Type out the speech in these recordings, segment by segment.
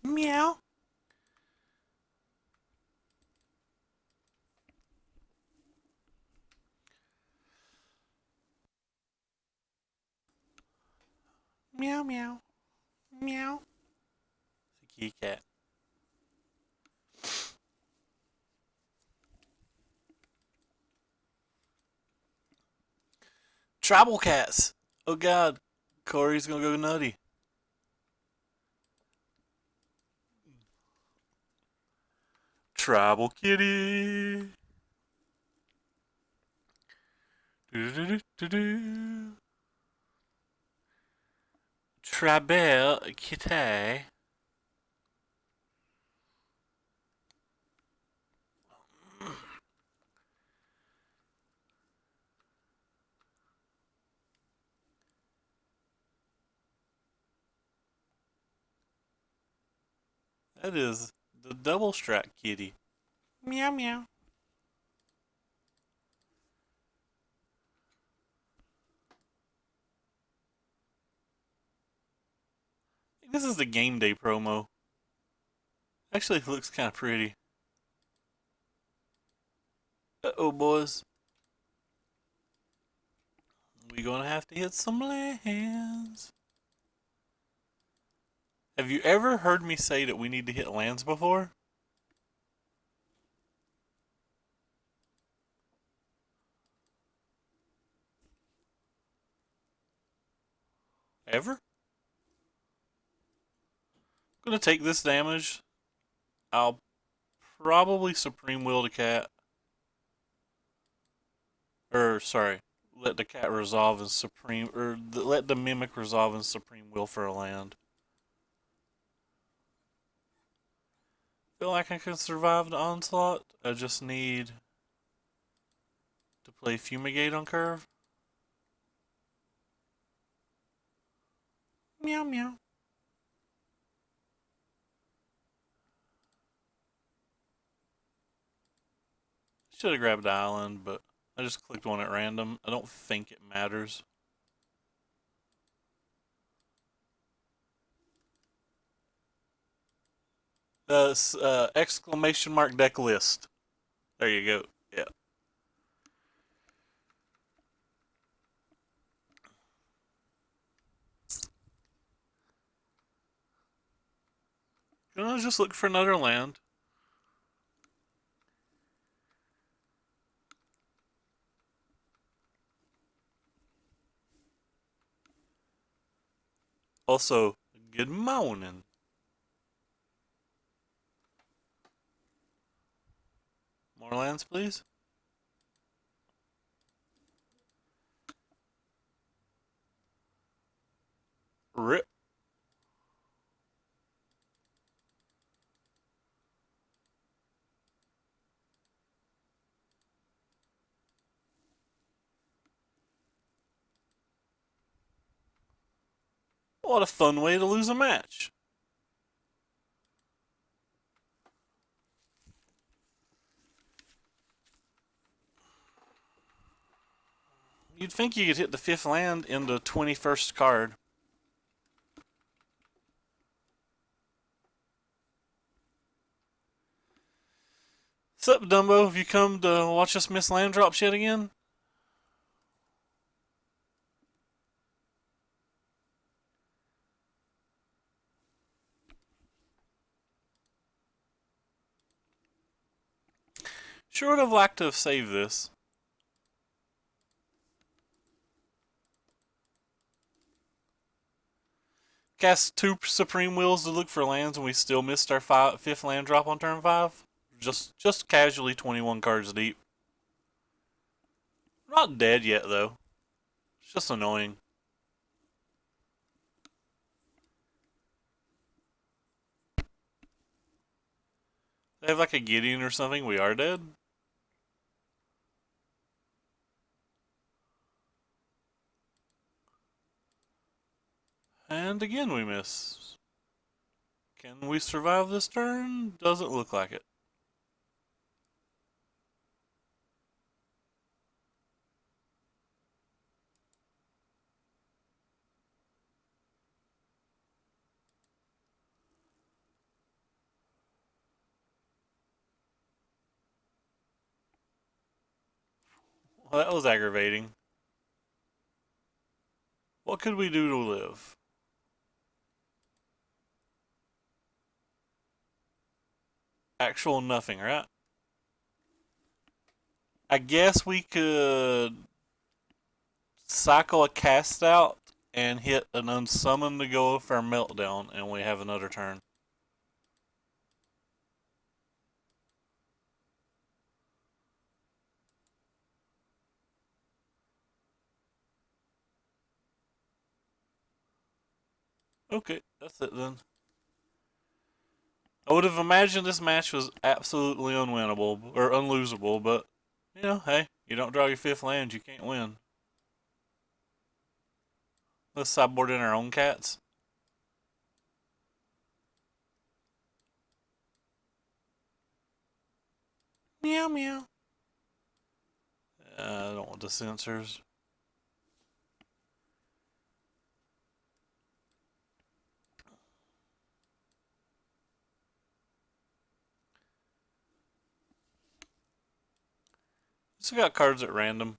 Meow. Meow meow. Meow. It's a kitty cat. Tribal cats. Oh god. Corey's gonna go nutty. Tribal kitty. Do-do-do-do-do. Tribal kitty. That is the double strap kitty. Meow meow. This is the game day promo. Actually, it looks kind of pretty. Uh-oh, boys. We gonna have to hit some lands. Have you ever heard me say that we need to hit lands before? Ever? I'm gonna take this damage. I'll probably Supreme Will the cat. Or, sorry, let the cat resolve in Supreme. Let the Mimic resolve in Supreme Will for a land. Feel like I can survive the onslaught. I just need to play Fumigate on curve. Meow meow. Should have grabbed the island, but I just clicked one at random. I don't think it matters. Exclamation mark deck list. There you go. Yeah. Gonna just look for another land. Also, good morning. More lands, please. Rip. What a fun way to lose a match. You'd think you could hit the fifth land in the 21st card. Sup, Dumbo? Have you come to watch us miss land drops yet again? Sure would have liked to have saved this. Cast two Supreme Wills to look for lands, and we still missed our fifth land drop on turn 5. Just casually 21 cards deep. Not dead yet, though. It's just annoying. They have like a Gideon or something. We are dead. And again we miss. Can we survive this turn? Doesn't look like it. Well, that was aggravating. What could we do to live? Actual nothing, right? I guess we could cycle a cast out and hit an unsummon to go for a meltdown, and we have another turn. Okay, that's it then. I would have imagined this match was absolutely unwinnable or unlosable, but hey, you don't draw your fifth land, you can't win. Let's sideboard in our own cats. Meow meow. I don't want the sensors. So we got cards at random.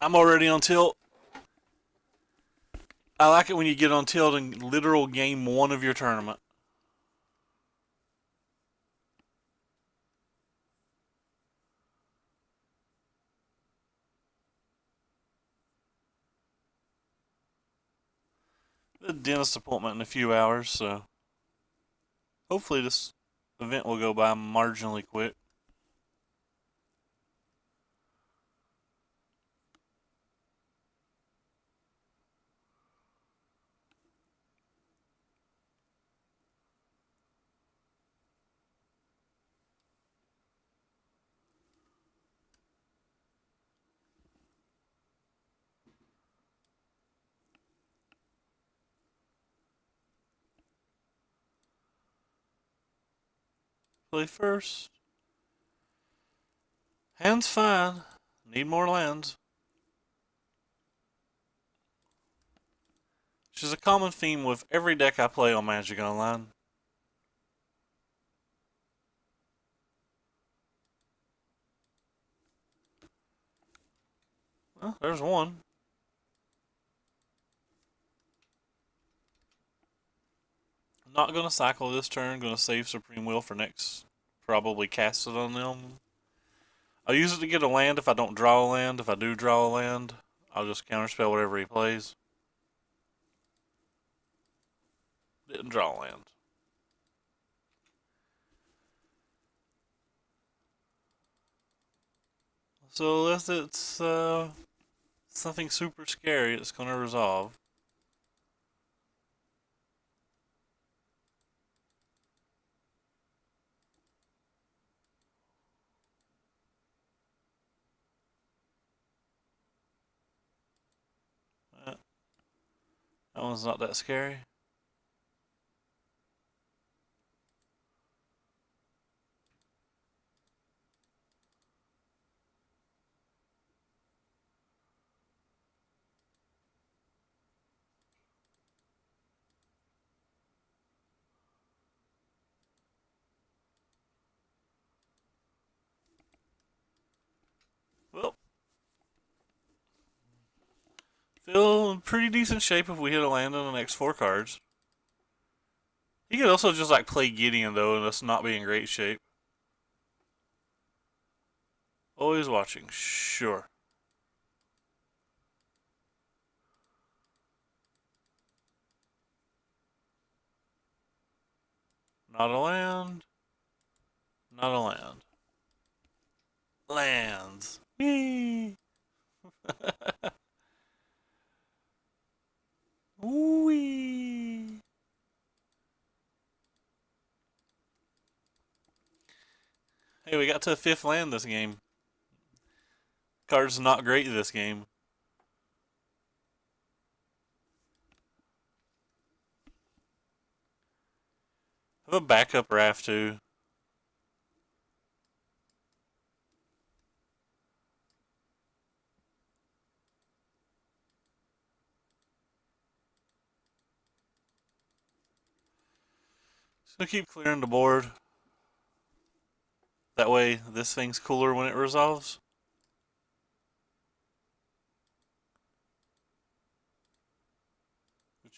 I'm already on tilt. I like it when you get on tilt in literal game one of your tournament. The dentist appointment in a few hours, so hopefully this event will go by marginally quick. Play first. Hand's fine. Need more lands. Which is a common theme with every deck I play on Magic Online. Well, there's one. I'm not going to cycle this turn. Going to save Supreme Will for next. Probably cast it on them. I'll use it to get a land if I don't draw a land. If I do draw a land, I'll just counterspell whatever he plays. Didn't draw a land. So unless it's something super scary, it's going to resolve. That one's not that scary. Well, feel in pretty decent shape if we hit a land on the next 4 cards. He could also just like play Gideon though, and us not be in great shape. Always watching, sure. Not a land. Not a land. Lands. Whee! Whee! Hey, we got to a 5th land this game. Card's not great this game. I have a backup raft too. So keep clearing the board. That way, this thing's cooler when it resolves.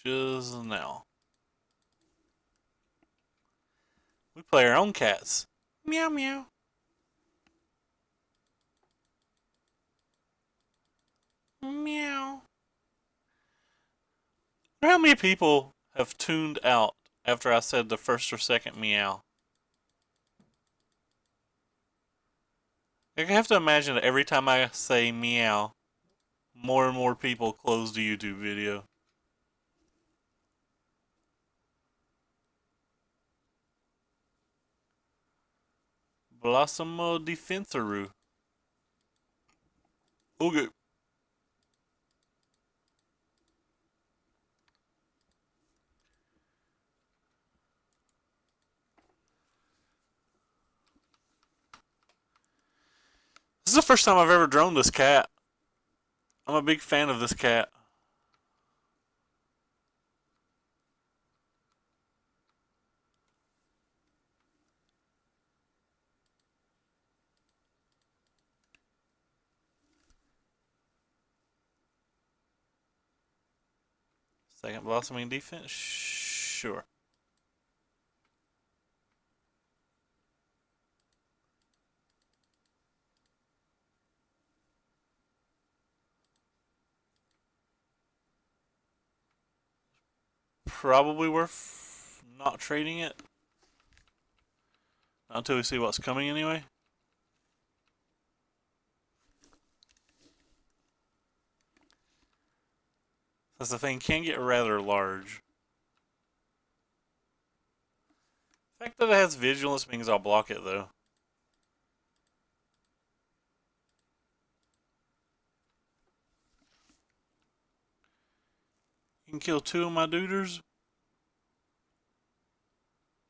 Just now. We play our own cats. Meow meow. Meow. How many people have tuned out after I said the first or second meow? I have to imagine that every time I say meow, more and more people close the YouTube video. Blossomo Defensoru. Okay. This is the first time I've ever drawn this cat. I'm a big fan of this cat. Second blossoming defense? Sure. Probably worth not trading it. Not until we see what's coming anyway. Because the thing can get rather large. The fact that it has vigilance means I'll block it though. You can kill 2 of my duders.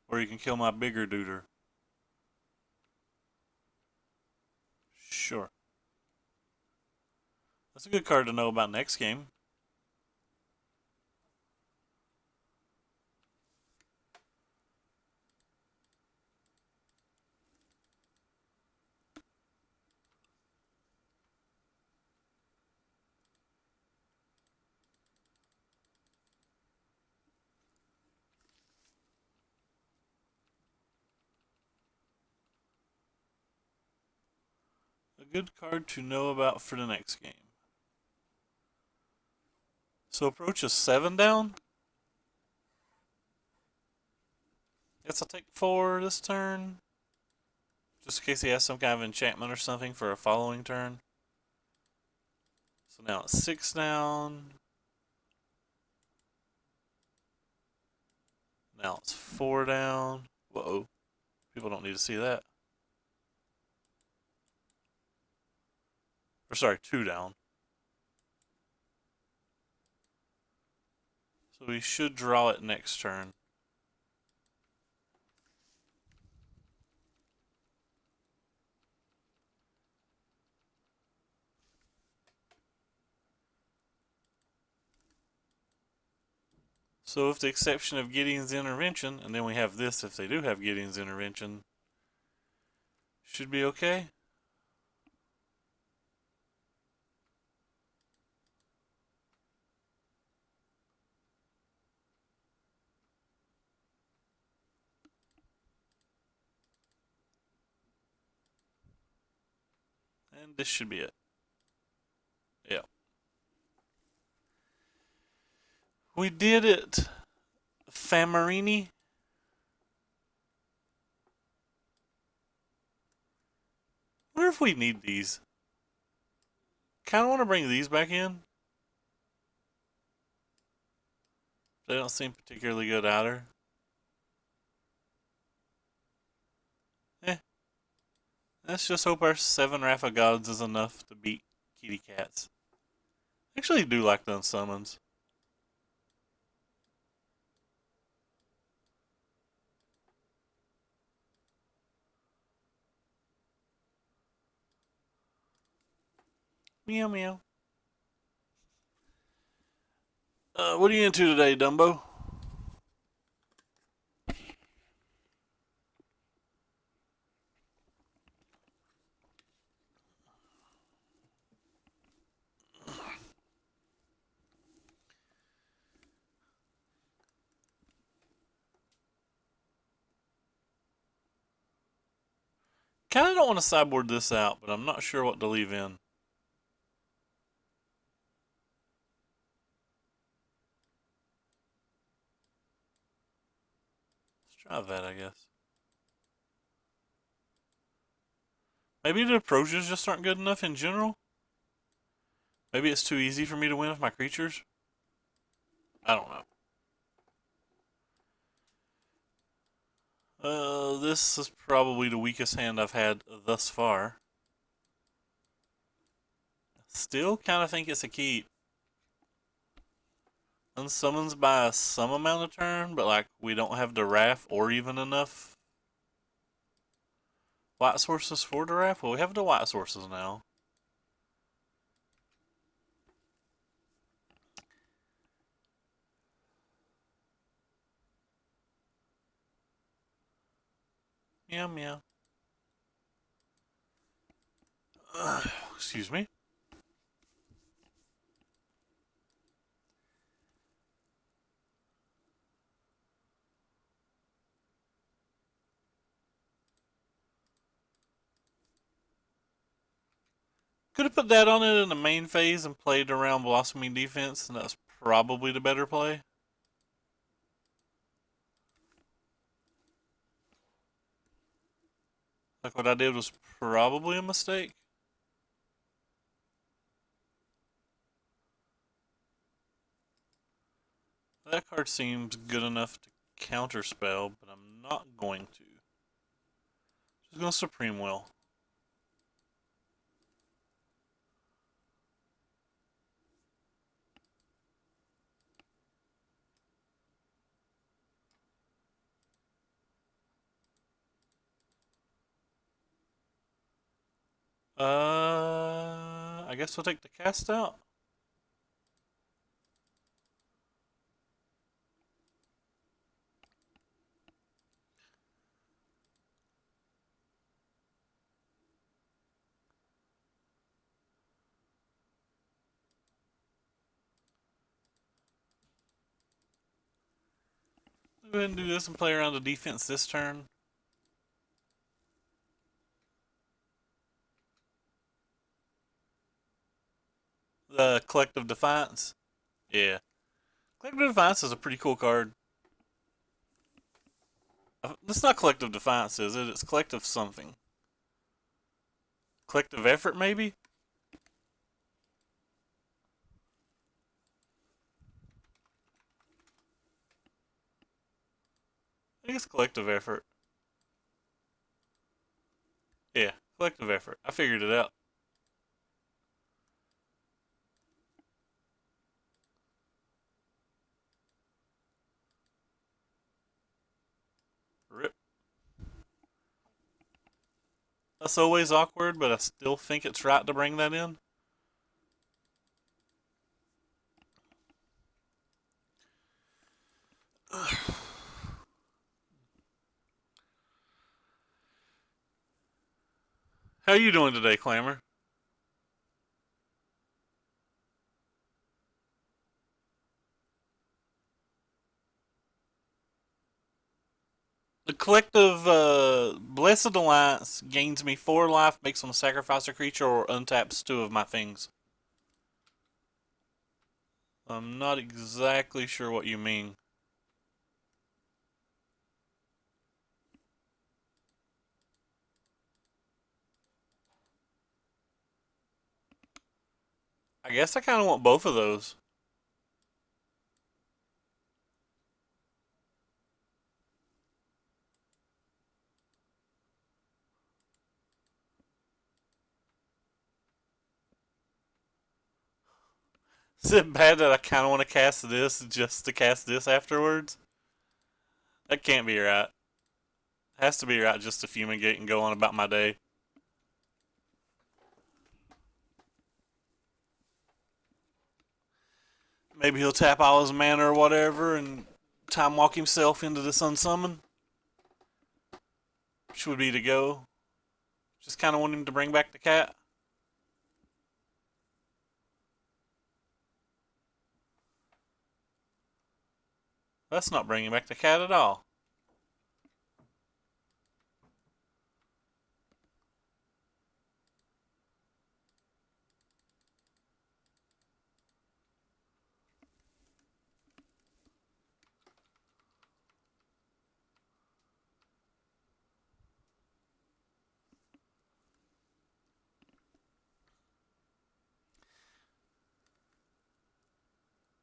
Or you can kill my bigger duder. Sure. That's a good card to know about next game. A good card to know about for the next game. So approach is 7 down. Guess I'll take 4 this turn. Just in case he has some kind of enchantment or something for a following turn. So now it's 6 down. Now it's 4 down. Whoa. People don't need to see that. Or sorry, 2 down. So we should draw it next turn. So with the exception of Gideon's Intervention, and then we have this if they do have Gideon's Intervention, should be okay. And this should be it. Yeah. We did it, Famarini. I wonder if we need these. Kind of want to bring these back in. They don't seem particularly good either. Eh. Let's just hope our 7 Wrath of Gods is enough to beat kitty cats. I actually do like those summons. Meow meow. What are you into today, Dumbo? Kind of don't want to sideboard this out, but I'm not sure what to leave in. Let's try that, I guess. Maybe the approaches just aren't good enough in general. Maybe it's too easy for me to win with my creatures. I don't know. This is probably the weakest hand I've had thus far. Still kind of think it's a keep. Unsummons by some amount of turn, but like we don't have the Wrath or even enough white sources for the Wrath. Well, we have the white sources now. Meow meow. Excuse me. Could have put that on it in the main phase and played around Blossoming Defense, and that's probably the better play. Like what I did was probably a mistake. That card seems good enough to counterspell, but I'm not going to. Just gonna Supreme Will. I guess we'll take the cast out. Go ahead and do this and play around the defense this turn. The Collective Defiance. Yeah. Collective Defiance is a pretty cool card. It's not Collective Defiance, is it? It's Collective something. Collective Effort, maybe? I think it's Collective Effort. Yeah, Collective Effort. I figured it out. Rip. That's always awkward, but I still think it's right to bring that in. How you doing today, Clamor? The collective Blessed Alliance gains me 4 life, makes them sacrifice a creature, or untaps 2 of my things. I'm not exactly sure what you mean. I guess I kind of want both of those. Is it bad that I kind of want to cast this just to cast this afterwards? That can't be right. It has to be right just to fumigate and go on about my day. Maybe he'll tap all his mana or whatever and time walk himself into this unsummon. Which would be to go. Just kind of want him to bring back the cat. That's not bringing back the cat at all.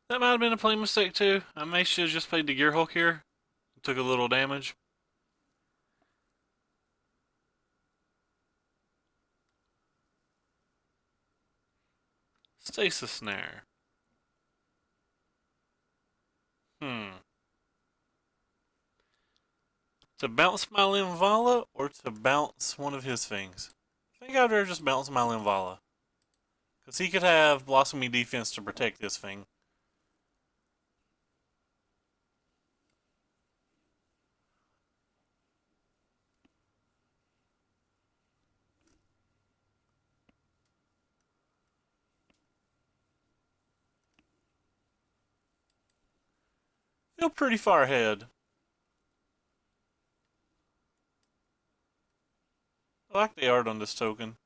That might have been a play mistake too. I may should have just played the Gearhulk here. Took a little damage. Stasis Snare. To bounce my Linvala or to bounce one of his things? I think I'd rather just bounce my Linvala. Because he could have Blossoming Defense to protect this thing. Feel pretty far ahead. I like the art on this token.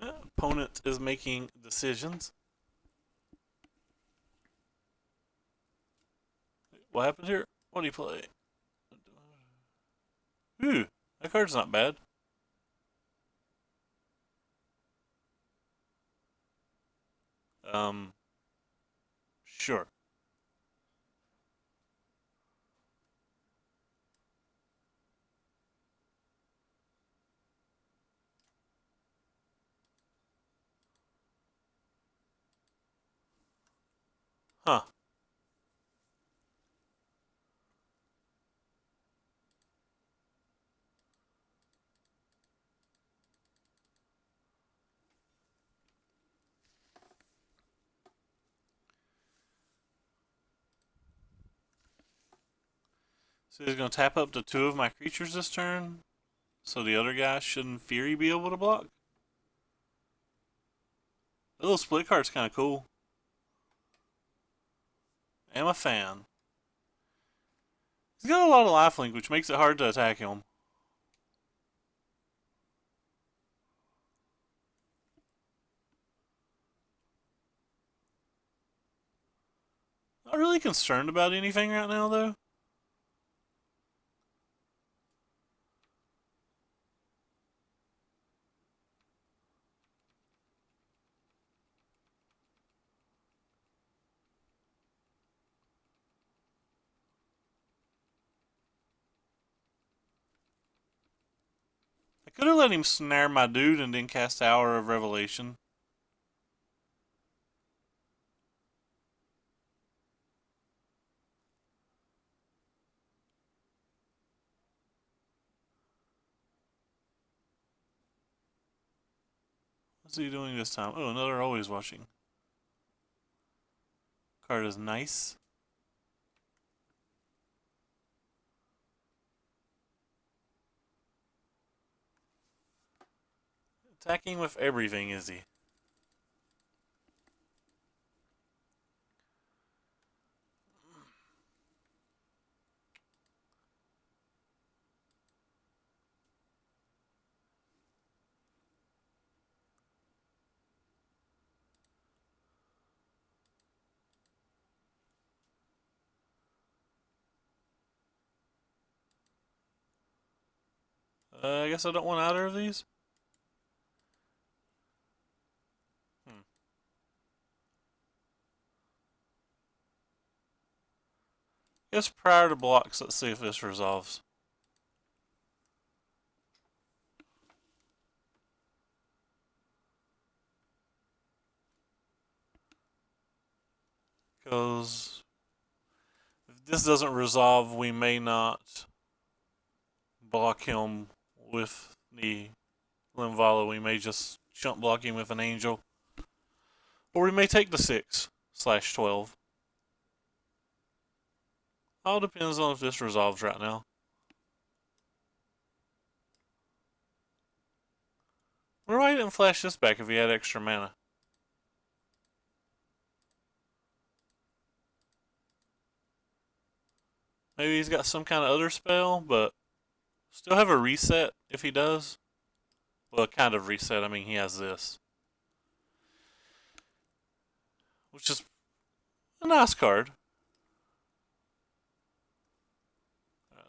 Opponent is making decisions. What happened here? What do you play? Ooh, that card's not bad. Sure. Huh. So he's going to tap up to 2 of my creatures this turn. So the other guy shouldn't Fury be able to block. The little split card's kind of cool. I'm a fan. He's got a lot of lifelink, which makes it hard to attack him. Not really concerned about anything right now, though. I could have let him snare my dude and then cast Hour of Revelation. What's he doing this time? Oh, another Always Watching. Card is nice. Attacking with everything, is he? I guess I don't want either of these. Guess prior to blocks, let's see if this resolves. Because if this doesn't resolve, we may not block him with the Linvala. We may just jump block him with an Angel. Or we may take the 6/12. All depends on if this resolves right now. I wonder why he didn't flash this back if he had extra mana. Maybe he's got some kind of other spell, but still have a reset if he does. Well, kind of reset. I mean, he has this. Which is A nice card.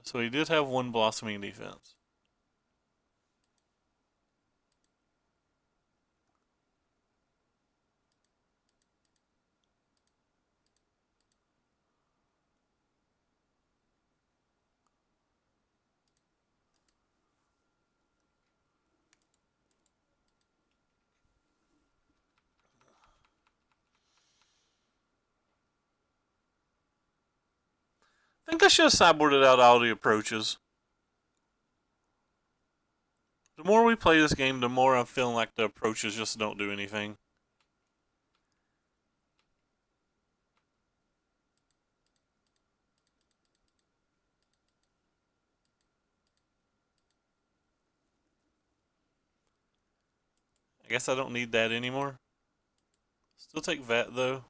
So he did have one blossoming defense. I think I should have sideboarded out all the approaches. The more we play this game, the more I'm feeling like the approaches just don't do anything. I guess I don't need that anymore. Still take Vat though.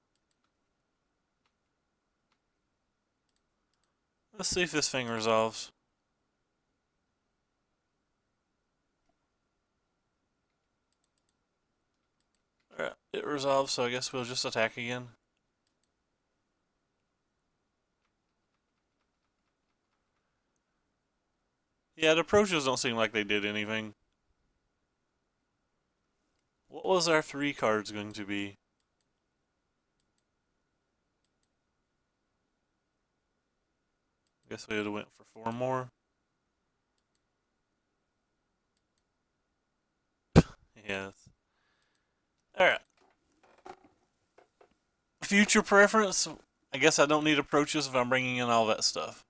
Let's see if this thing resolves. Alright, it resolves, so I guess we'll just attack again. Yeah, the approaches don't seem like they did anything. What was our 3 cards going to be? I guess we would have went for 4 more. Yes. Alright. Future preference. I guess I don't need approaches if I'm bringing in all that stuff.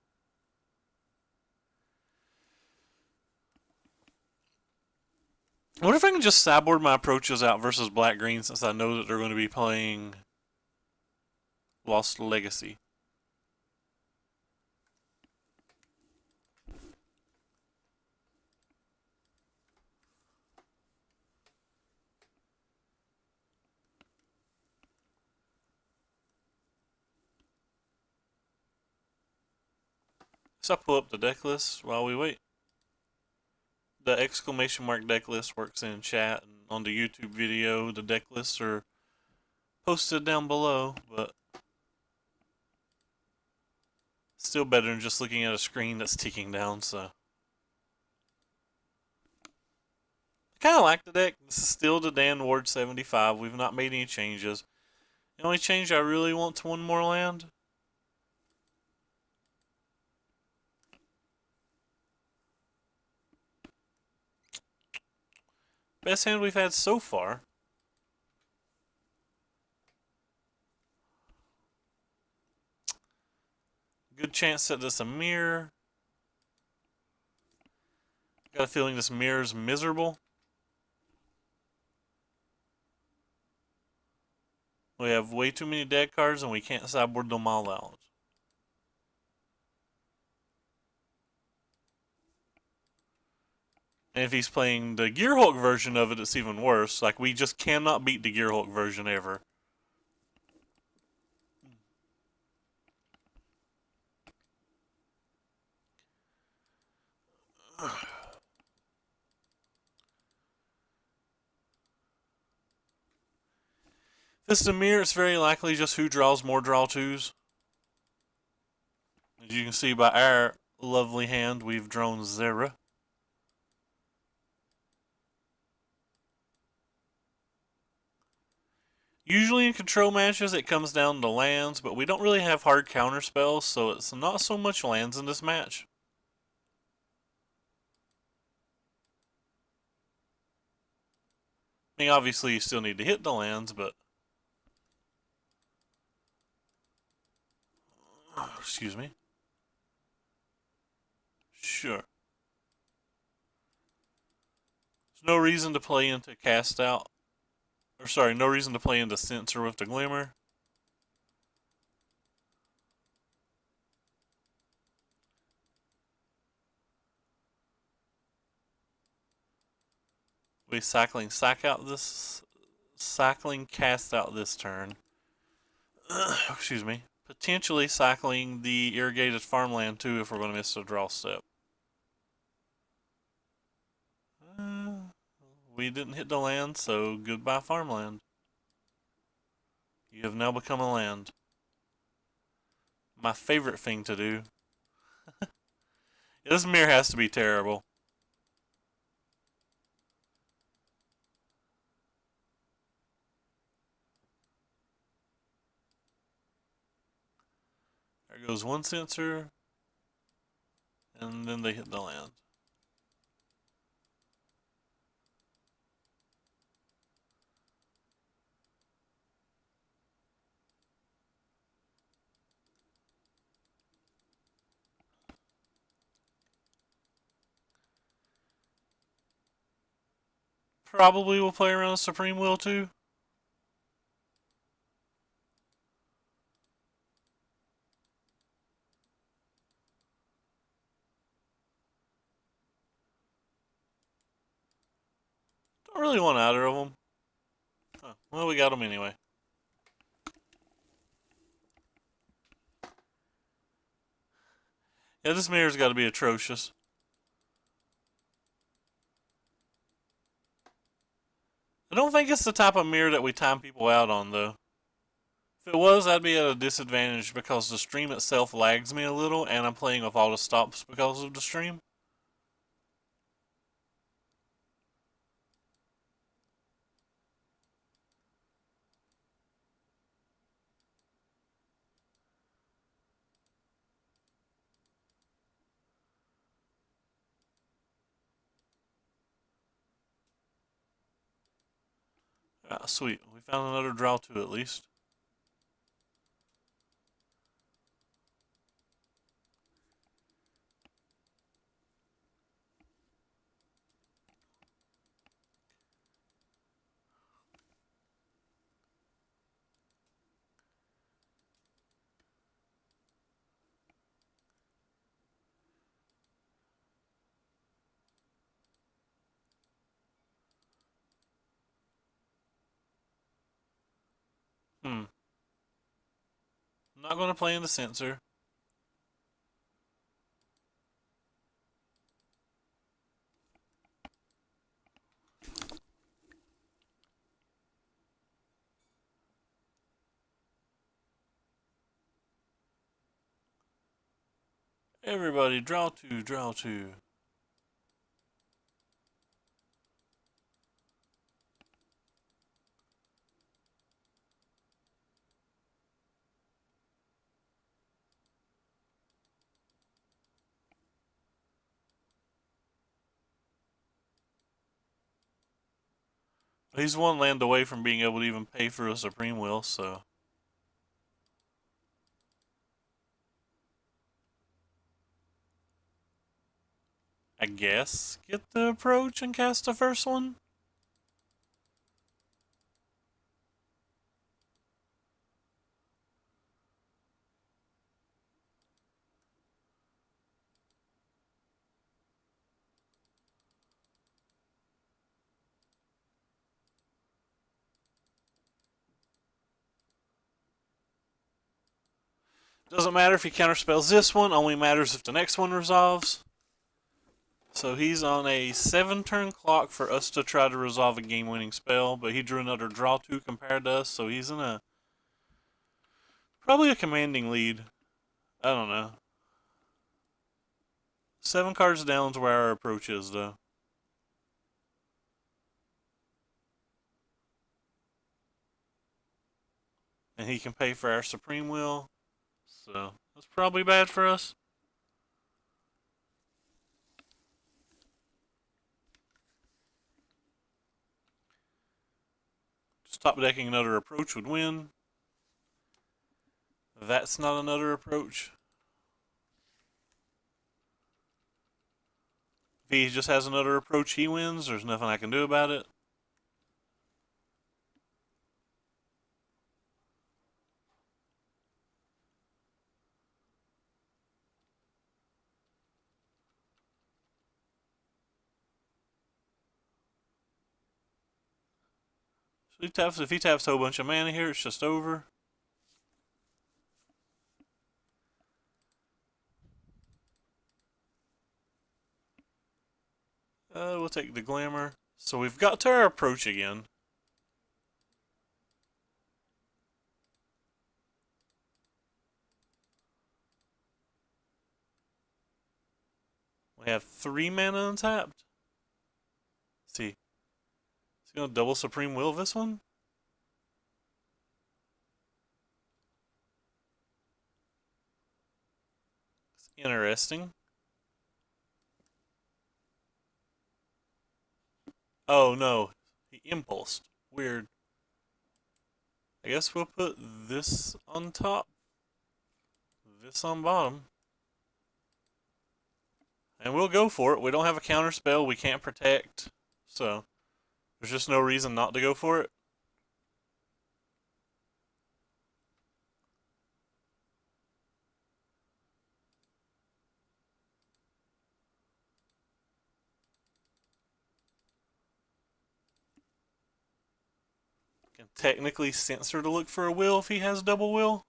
What if I can just sideboard my approaches out versus black-green since I know that they're going to be playing Lost Legacy? So I pull up the deck list while we wait. The exclamation mark deck list works in chat, and on the YouTube video, the deck lists are posted down below, but still better than just looking at a screen that's ticking down, so. I kind of like the deck. This is still the Dan Ward 75. We've not made any changes. The only change I really want to one more land. Best hand we've had so far. Good chance that this a mirror. Got a feeling this mirror's miserable. We have way too many deck cards and we can't sideboard them all out. And if he's playing the Gearhulk version of it, it's even worse. Like, we just cannot beat the Gearhulk version ever. This is a mirror, it's very likely just who draws more draw twos. As you can see by our lovely hand, we've drawn 0. Usually in control matches it comes down to lands, but we don't really have hard counter spells, so it's not so much lands in this match. I mean, obviously you still need to hit the lands, but... Excuse me. Sure. There's no reason to play into Cast Out. Or sorry, no reason to play into Censor with the Glimmer. We cycling Cast Out this turn. Excuse me. Potentially cycling the Irrigated Farmland too if we're going to miss a draw step. We didn't hit the land, so goodbye farmland. You have now become a land. My favorite thing to do. This mirror has to be terrible. There goes one sensor, and then they hit the land. Probably will play around Supreme Will too. Don't really want either of them. Huh. Well, we got them anyway. Yeah, this mirror's got to be atrocious. I don't think it's the type of mirror that we time people out on, though. If it was, I'd be at a disadvantage because the stream itself lags me a little, and I'm playing with auto stops because of the stream. Ah, sweet. We found another draw two at least. I'm not going to play in the sensor. Everybody, draw two, draw two. He's one land away from being able to even pay for a Supreme Will, so. I guess get the approach and cast the first one? Doesn't matter if he counterspells this one, only matters if the next one resolves. So he's on a 7-turn clock for us to try to resolve a game-winning spell, but he drew another draw 2 compared to us, so he's in a probably a commanding lead. I don't know. 7 cards down to where our approach is, though. And he can pay for our Supreme Will, so that's probably bad for us. Just top decking another approach would win. That's not another approach. If he just has another approach, he wins. There's nothing I can do about it. So if he taps a whole bunch of mana here, it's just over. We'll take the Glamour. So we've got to our approach again. We have 3 mana untapped. Let's see. Is he gonna double Supreme Will this one? It's interesting. Oh no. He impulsed. Weird. I guess we'll put this on top. This on bottom. And we'll go for it. We don't have a counter spell. We can't protect. So, there's just no reason not to go for it. Can technically censor to look for a will if he has double will.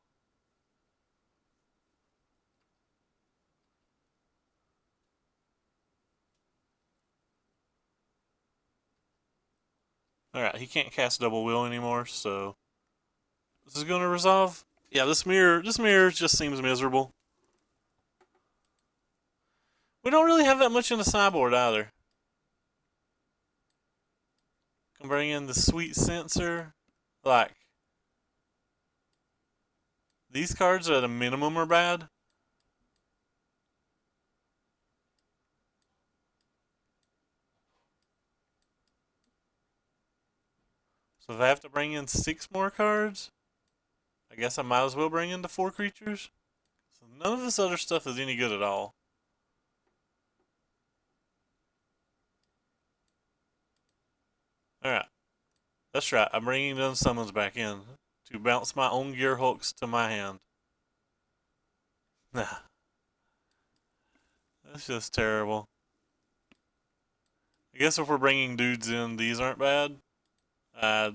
Alright, he can't cast double will anymore, so this is gonna resolve. Yeah, this mirror just seems miserable. We don't really have that much in the sideboard either. Can bring in the sweet censor. Like, these cards at a minimum are bad. So if I have to bring in 6 more cards, I guess I might as well bring in the 4 creatures. So none of this other stuff is any good at all. Alright. That's right, I'm bringing those summons back in to bounce my own Gearhulks to my hand. Nah. That's just terrible. I guess if we're bringing dudes in, these aren't bad. I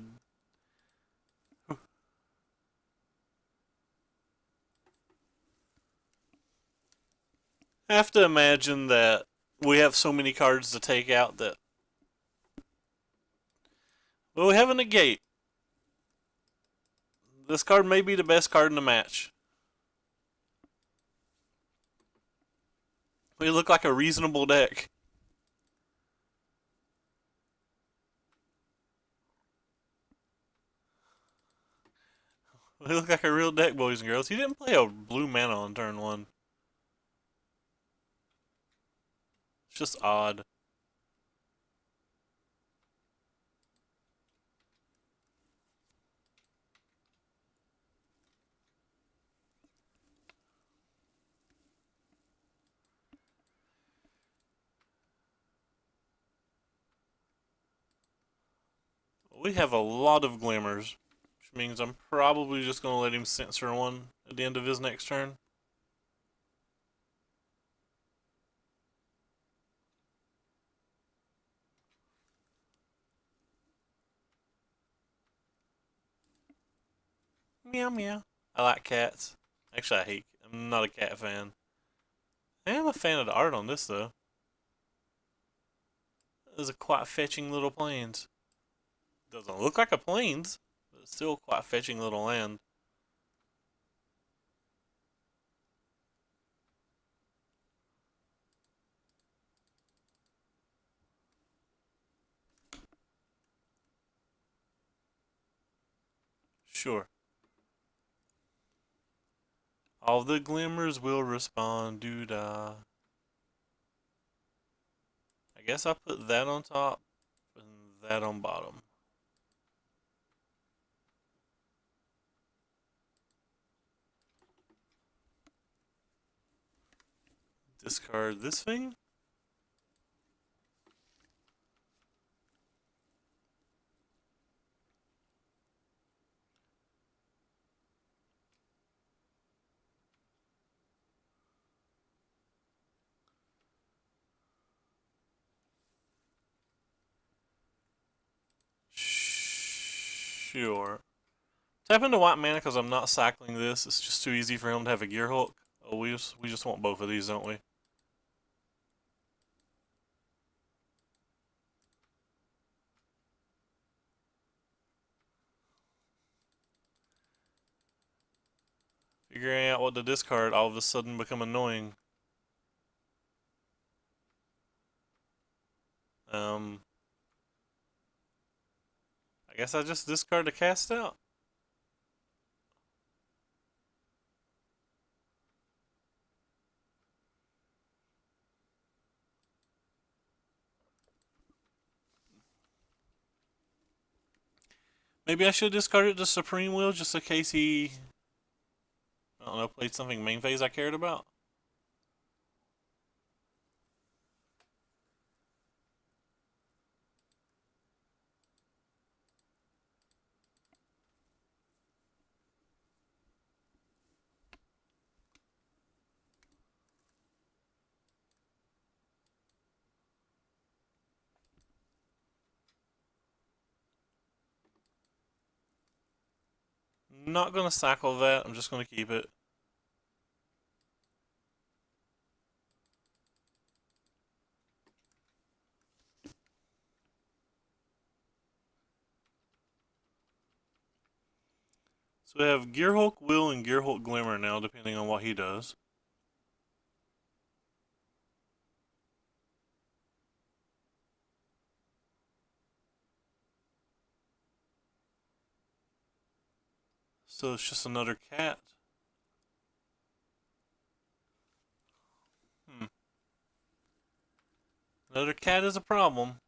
have to imagine that we have so many cards to take out that... Well, we have a negate. This card may be the best card in the match. We look like a reasonable deck. We look like a real deck, boys and girls. He didn't play a blue mana on turn 1. It's just odd. We have a lot of glimmers, which means I'm probably just going to let him censor one at the end of his next turn. Meow meow. I like cats. Actually, I'm not a cat fan. I am a fan of the art on this, though. This is a quite fetching little plains. Doesn't look like a plains, but it's still quite fetching little land. Sure. All the glimmers will respond, doo-dah. I guess I'll put that on top and that on bottom. Discard this thing. Sure. Tap into white mana because I'm not cycling this. It's just too easy for him to have a Gearhulk. Oh, we just want both of these, don't we? Figuring out what to discard all of a sudden become annoying. Um, I guess I just discard the cast out. Maybe I should discard it to Supreme Will just in case he, I don't know, played something main phase I cared about. Not gonna cycle that. I'm just gonna keep it. So we have Gearhulk Will and Gearhulk Glimmer now, depending on what he does. So it's just another cat. Hmm. Another cat is a problem.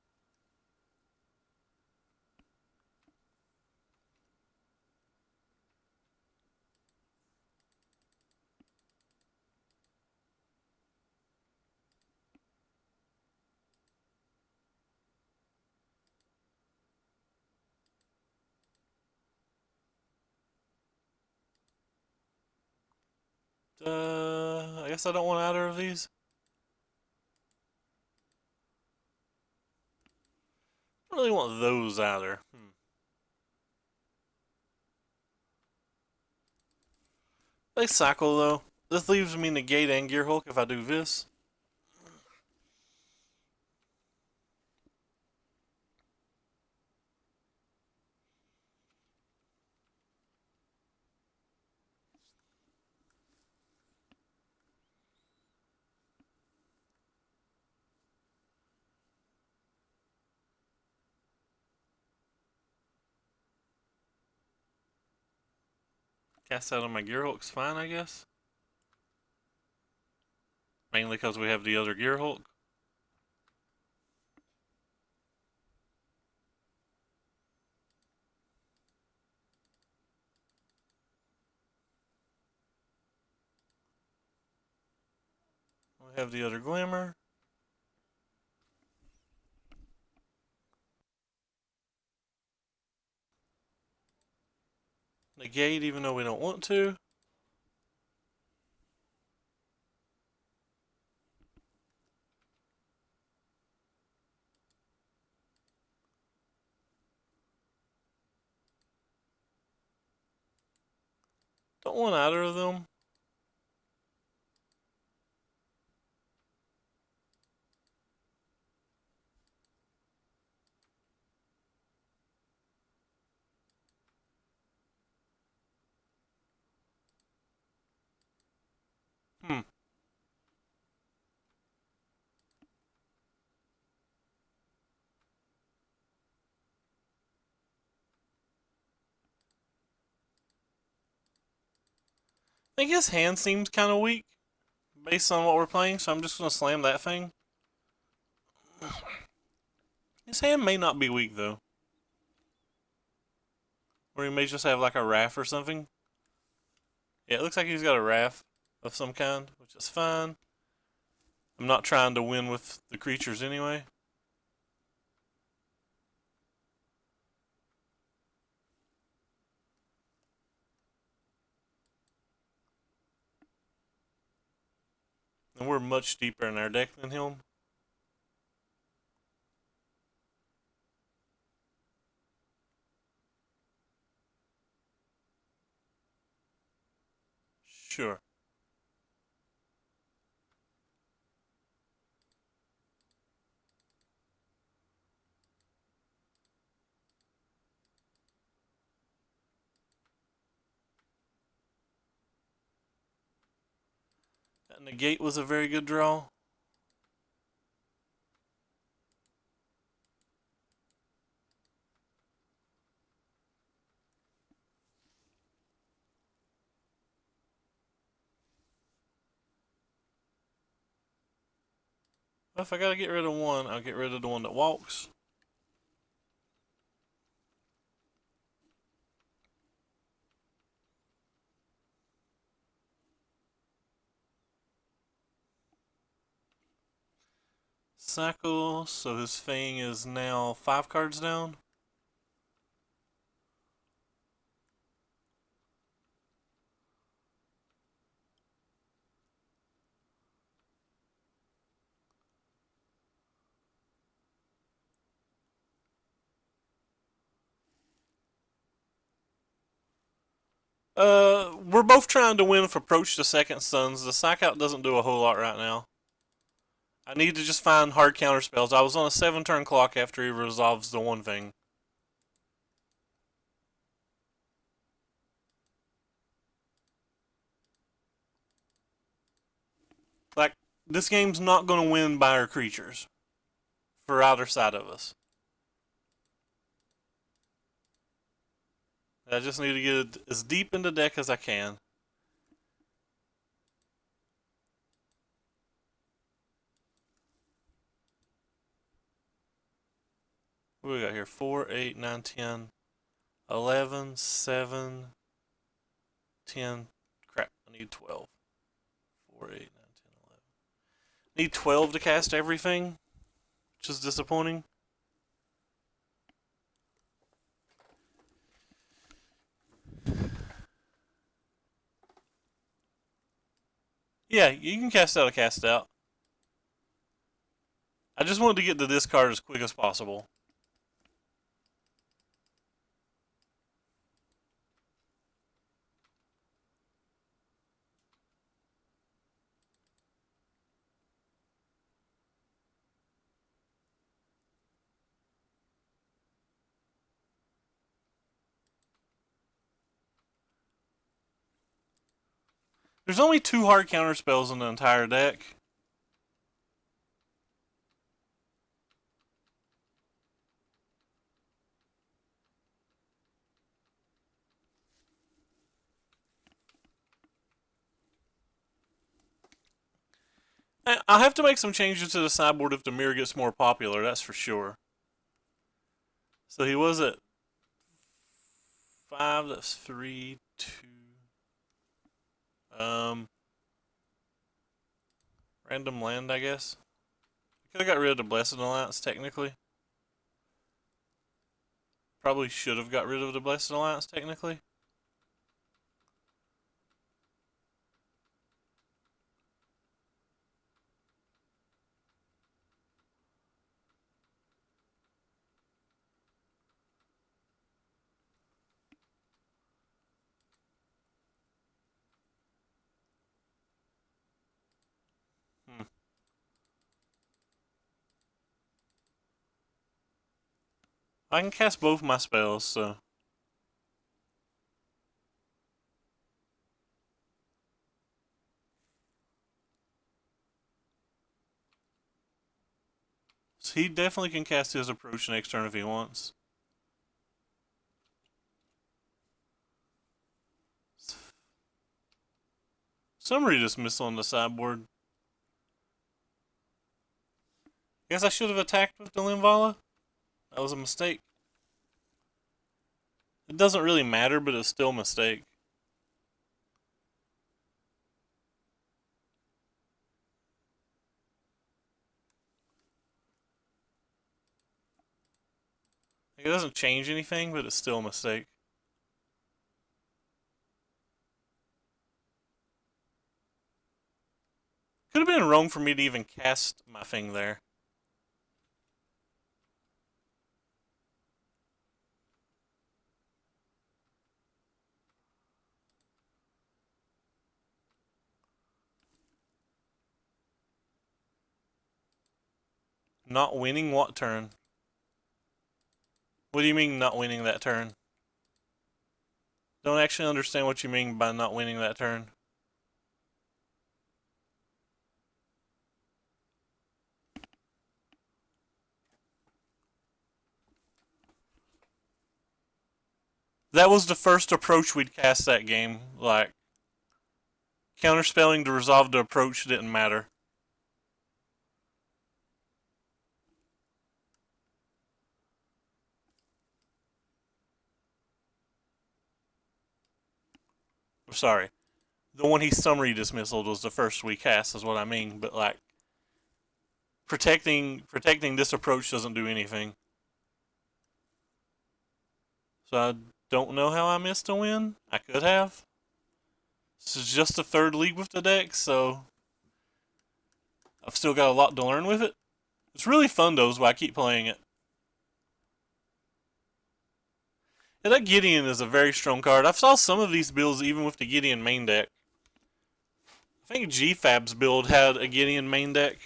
I guess I don't want either of these. I don't really want those either. They cycle though. This leaves me Negate and Gearhulk if I do this. Cast out on my Gearhulk's fine, I guess. Mainly because we have the other Gearhulk. We have the other Glimmer. Negate even though we don't want to. Don't want either of them. Hmm. I think his hand seems kind of weak based on what we're playing, so I'm just going to slam that thing. His hand may not be weak though. Or he may just have like a Wrath or something. Yeah, it looks like he's got a Wrath of some kind, which is fine. I'm not trying to win with the creatures anyway. And we're much deeper in our deck than him. Sure. That Negate was a very good draw. If I gotta get rid of one, I'll get rid of the one that walks. Cycle, so his Fang is now 5 cards down. We're both trying to win with Approach to Second Sons. The Psych Out doesn't do a whole lot right now. I need to just find hard counter spells. I was on a 7-turn clock after he resolves the one thing. Like, this game's not going to win by our creatures. For either side of us. I just need to get it as deep in the deck as I can. What do we got here? 4, 8, 9, 10, 11, 7, 10. Crap, I need 12. 4, 8, 9, 10, 11. Need 12 to cast everything, which is disappointing. Yeah, you can cast out a cast out. I just wanted to get to this card as quick as possible. There's only 2 hard counter spells in the entire deck. I'll have to make some changes to the sideboard if the mirror gets more popular, that's for sure. So he was at 5, that's 3, 2. Random land, I guess. Could have got rid of the Blessed Alliance, technically. Probably should have got rid of the Blessed Alliance, technically. I can cast both my spells, so. So he definitely can cast his Approach next turn if he wants. Summary dismissal on the sideboard. Guess I should have attacked with the Linvala. That was a mistake. It doesn't really matter, but it's still a mistake. It doesn't change anything, but it's still a mistake. Could have been wrong for me to even cast my thing there. Not winning what turn? What do you mean not winning that turn? Don't actually understand what you mean by not winning that turn. That was the first approach we'd cast that game. Like, counterspelling to resolve the approach didn't matter. Sorry, the one he summary dismissaled was the first we cast, is what I mean. But like protecting this approach doesn't do anything. So I don't know how I missed a win. I could have. This is just the third league with the deck, so I've still got a lot to learn with it. It's really fun though, is why I keep playing it. Yeah, that Gideon is a very strong card. I've saw some of these builds even with the Gideon main deck. I think GFAB's build had a Gideon main deck.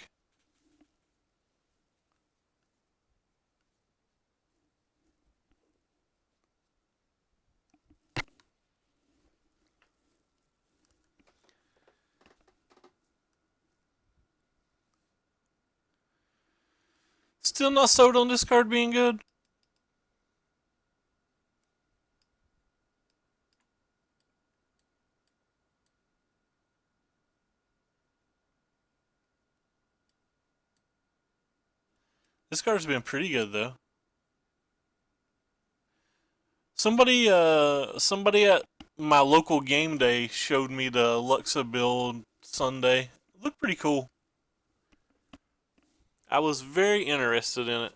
Still not sold on this card being good. This card's been pretty good though. Somebody at my local game day showed me the Luxa build Sunday. It looked pretty cool. I was very interested in it.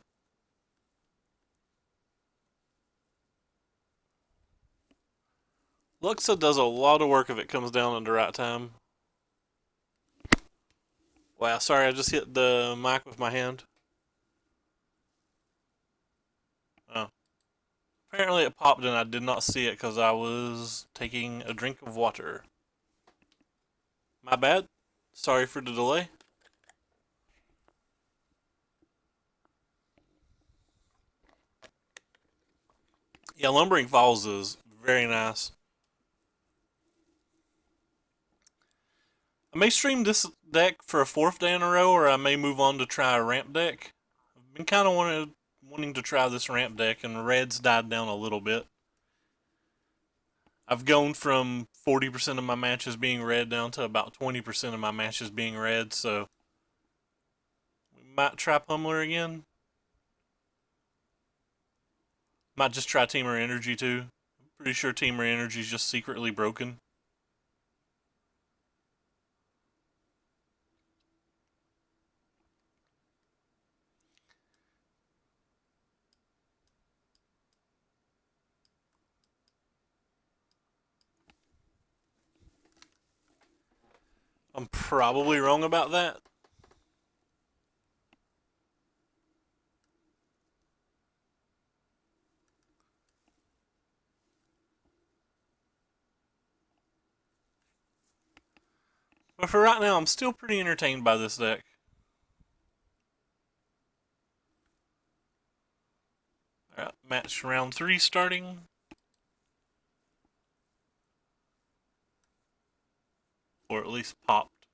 Luxa does a lot of work if it comes down at the right time. Wow, sorry, I just hit the mic with my hand. Oh. Apparently it popped and I did not see it because I was taking a drink of water. My bad. Sorry for the delay. Yeah, Lumbering Falls is very nice. I may stream this deck for a fourth day in a row, or I may move on to try a ramp deck. I've been kind of wanting to try this ramp deck, and red's died down a little bit. I've gone from 40% of my matches being red down to about 20% of my matches being red, so we might try Pummeler again. Might just try Teamer Energy too. I'm pretty sure Teamer Energy is just secretly broken. I'm probably wrong about that. But for right now, I'm still pretty entertained by this deck. Alright, match round 3 starting. Or at least popped.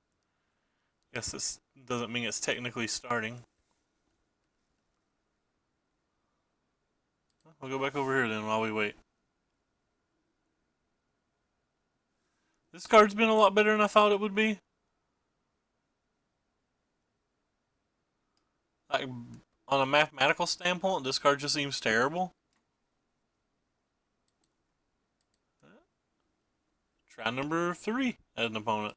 Guess this doesn't mean it's technically starting. We'll go back over here then while we wait. This card's been a lot better than I thought it would be. Like, on a mathematical standpoint, this card just seems terrible. Try number 3 at an opponent.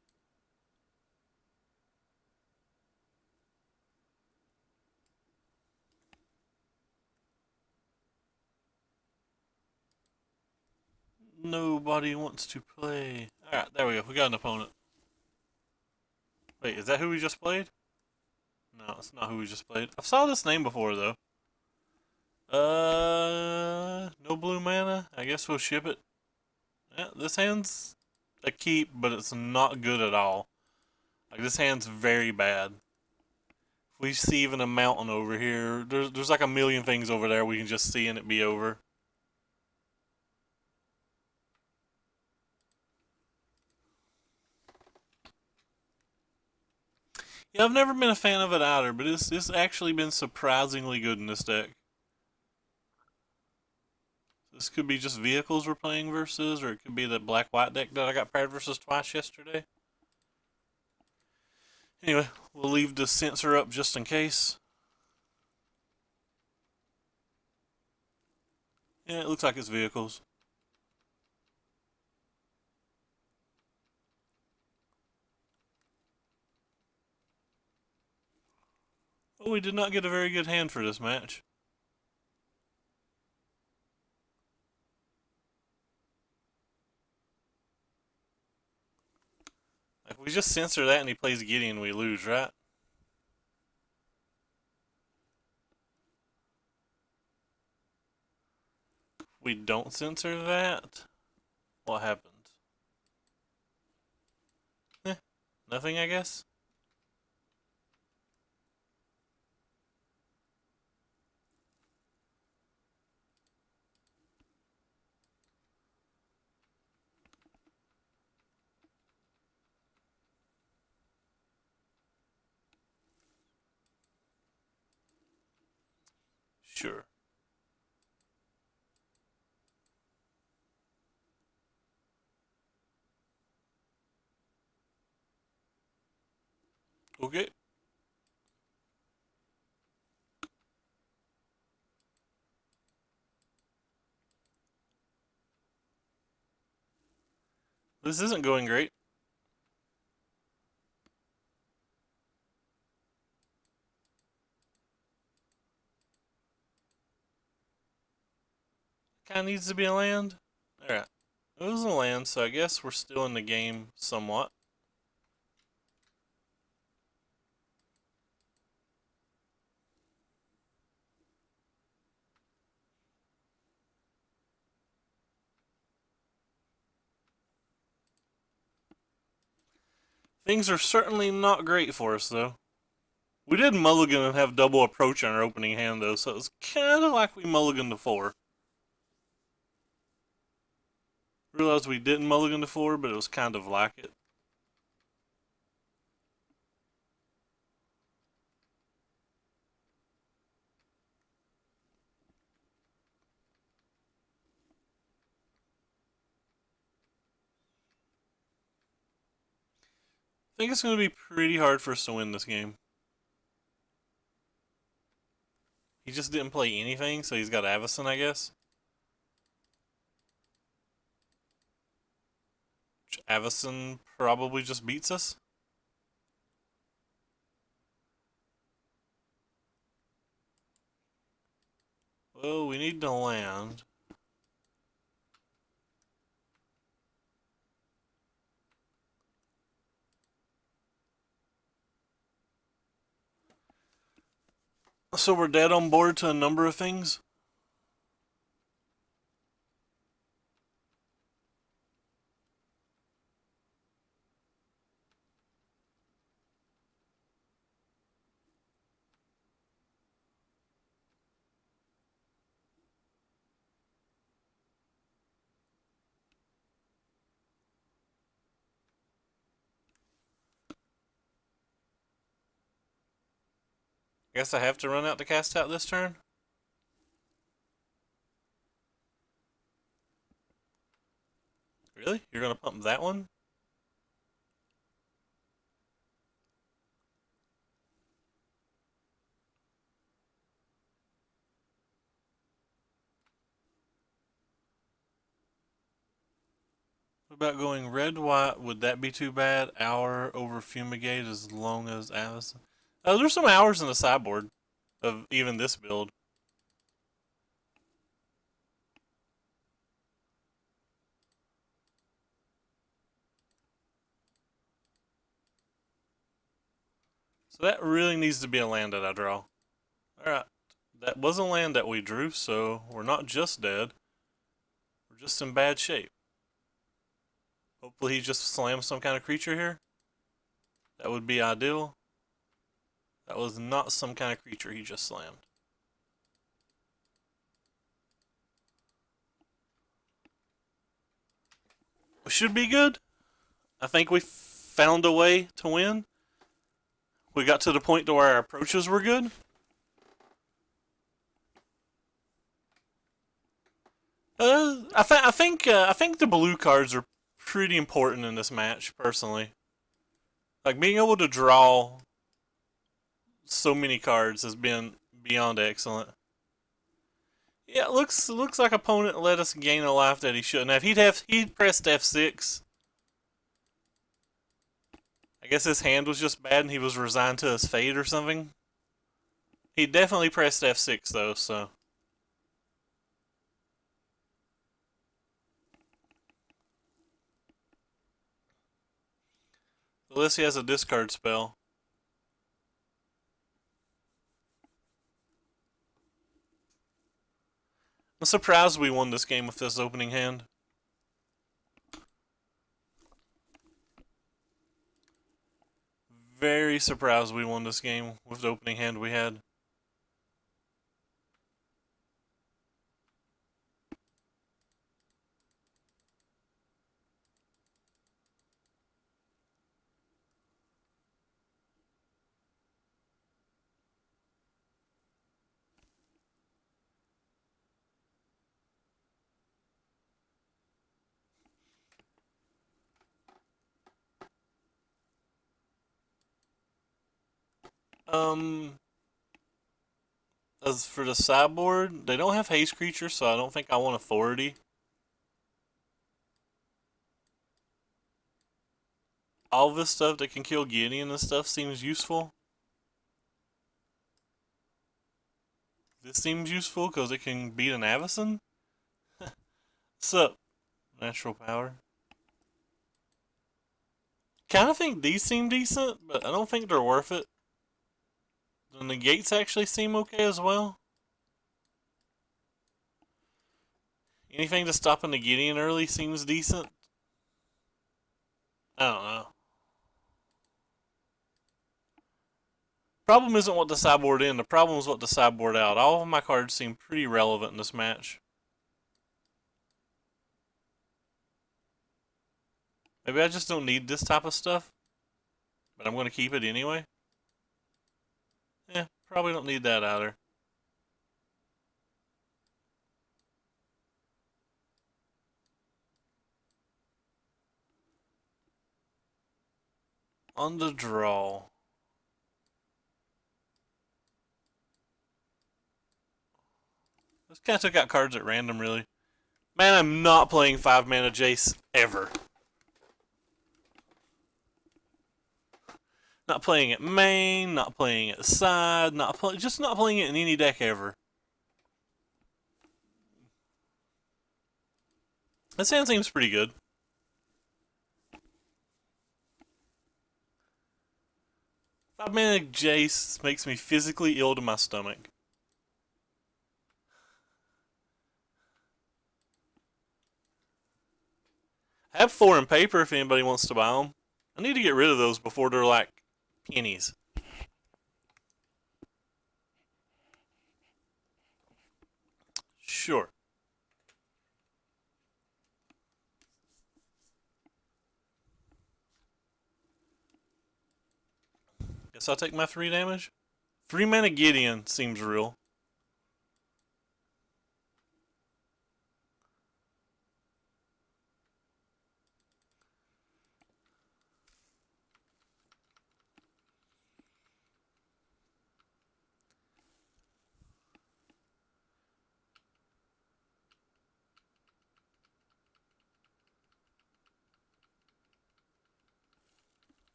Nobody wants to play. Alright, there we go. We got an opponent. Wait, is that who we just played? No, it's not who we just played. I've saw this name before, though. No blue mana. I guess we'll ship it. Yeah, this hand's a keep, but it's not good at all. Like, this hand's very bad. If we see even a mountain over here, there's like a million things over there we can just see and it be over. Yeah, I've never been a fan of it either, but it's actually been surprisingly good in this deck. This could be just vehicles we're playing versus, or it could be the black-white deck that I got paired versus twice yesterday. Anyway, we'll leave the sensor up just in case. Yeah, it looks like it's vehicles. But we did not get a very good hand for this match. Like, we just censor that and he plays Gideon, we lose, right? We don't censor that? What happens? Nothing, I guess? Sure. Okay. This isn't going great. Kinda needs to be a land. Alright. It was a land, so I guess we're still in the game somewhat. Things are certainly not great for us, though. We did mulligan and have double approach on our opening hand, though, so it was kind of like we mulliganed before. Realized we didn't mulligan before, but it was kind of like it. I think it's going to be pretty hard for us to win this game. He just didn't play anything, so he's got Avacyn, I guess. Avacyn probably just beats us. Well, we need to land. So we're dead on board to a number of things. Guess I have to run out to cast out this turn. Really? You're gonna pump that one? What about going red, white? Would that be too bad? Hour over Fumigate as long as Avacyn. There's some hours in the sideboard of even this build. So that really needs to be a land that I draw. Alright. That was a land that we drew, so we're not just dead. We're just in bad shape. Hopefully he just slams some kind of creature here. That would be ideal. That was not some kind of creature he just slammed. We should be good. I think we found a way to win. We got to the point to where our approaches were good. I think the blue cards are pretty important in this match, personally. Like, being able to draw so many cards has been beyond excellent. Yeah, it looks like opponent let us gain a life that he shouldn't have. He'd pressed F6. I guess his hand was just bad and he was resigned to his fate or something. He definitely pressed F6 though, so. Unless he has a discard spell. I'm surprised we won this game with this opening hand. Very surprised we won this game with the opening hand we had. As for the sideboard, they don't have haste creatures, so I don't think I want authority. All this stuff that can kill Gideon and stuff seems useful. This seems useful because it can beat an Avacyn. Sup, natural power. Kind of think these seem decent, but I don't think they're worth it. The negates actually seem okay as well. Anything to stop a Gideon early seems decent. I don't know. Problem isn't what the sideboard in, the problem is what the sideboard out. All of my cards seem pretty relevant in this match. Maybe I just don't need this type of stuff, but I'm going to keep it anyway. Probably don't need that either. On the draw. This kind of took out cards at random, really. Man, I'm not playing 5-mana Jace ever. Not playing it main, not playing it side, just not playing it in any deck ever. This hand seems pretty good. Five-mana Jace makes me physically ill to my stomach. I have 4 in paper if anybody wants to buy them. I need to get rid of those before they're like pennies. Sure. Guess I'll take my 3 damage. 3-mana Gideon seems real.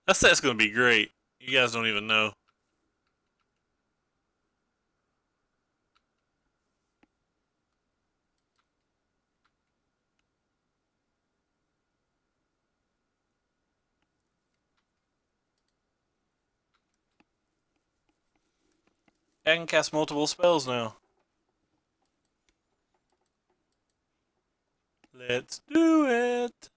That set's gonna be great. You guys don't even know. I can cast multiple spells now. Let's do it.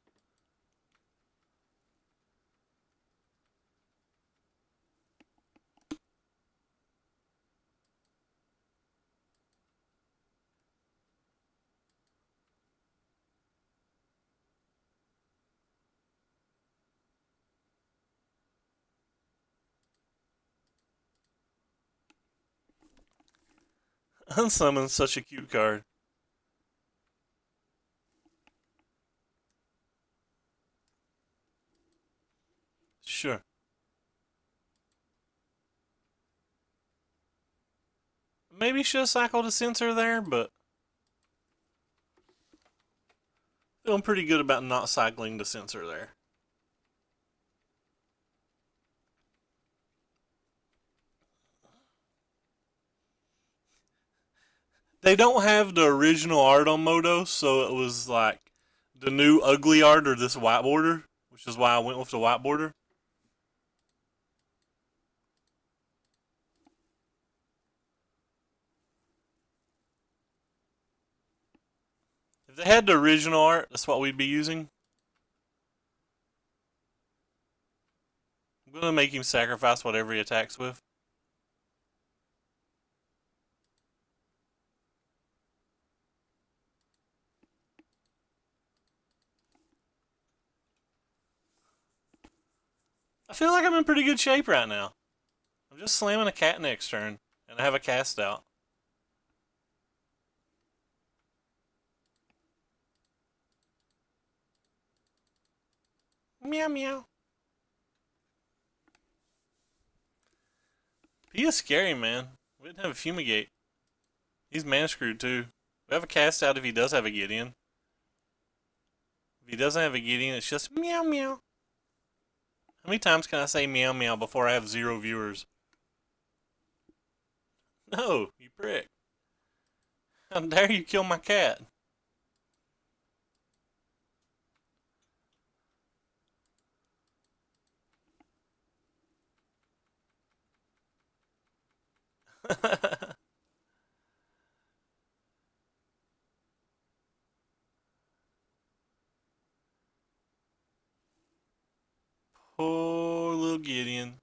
Unsummon's such a cute card. Sure. Maybe should have cycled a Censor there, but feeling pretty good about not cycling the Censor there. They don't have the original art on Modo, so it was like the new ugly art or this white border, which is why I went with the white border. If they had the original art, that's what we'd be using. I'm gonna make him sacrifice whatever he attacks with. I feel like I'm in pretty good shape right now. I'm just slamming a cat next turn, and I have a cast out. Meow meow. He is scary, man. We didn't have a fumigate. He's mana screwed too. We have a cast out if he does have a Gideon. If he doesn't have a Gideon, it's just meow meow. How many times can I say meow meow before I have 0 viewers? No, you prick. How dare you kill my cat? Poor little Gideon.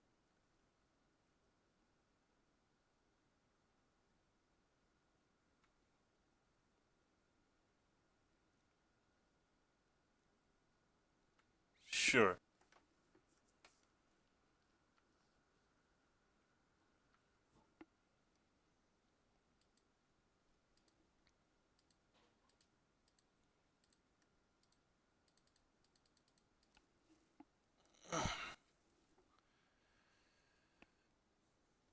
Sure.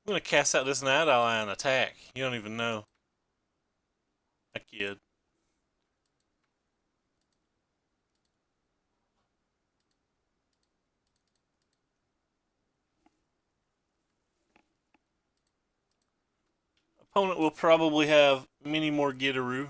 I'm gonna cast out this Night Ally and attack. You don't even know. A kid. Opponent will probably have many more Gitaroo.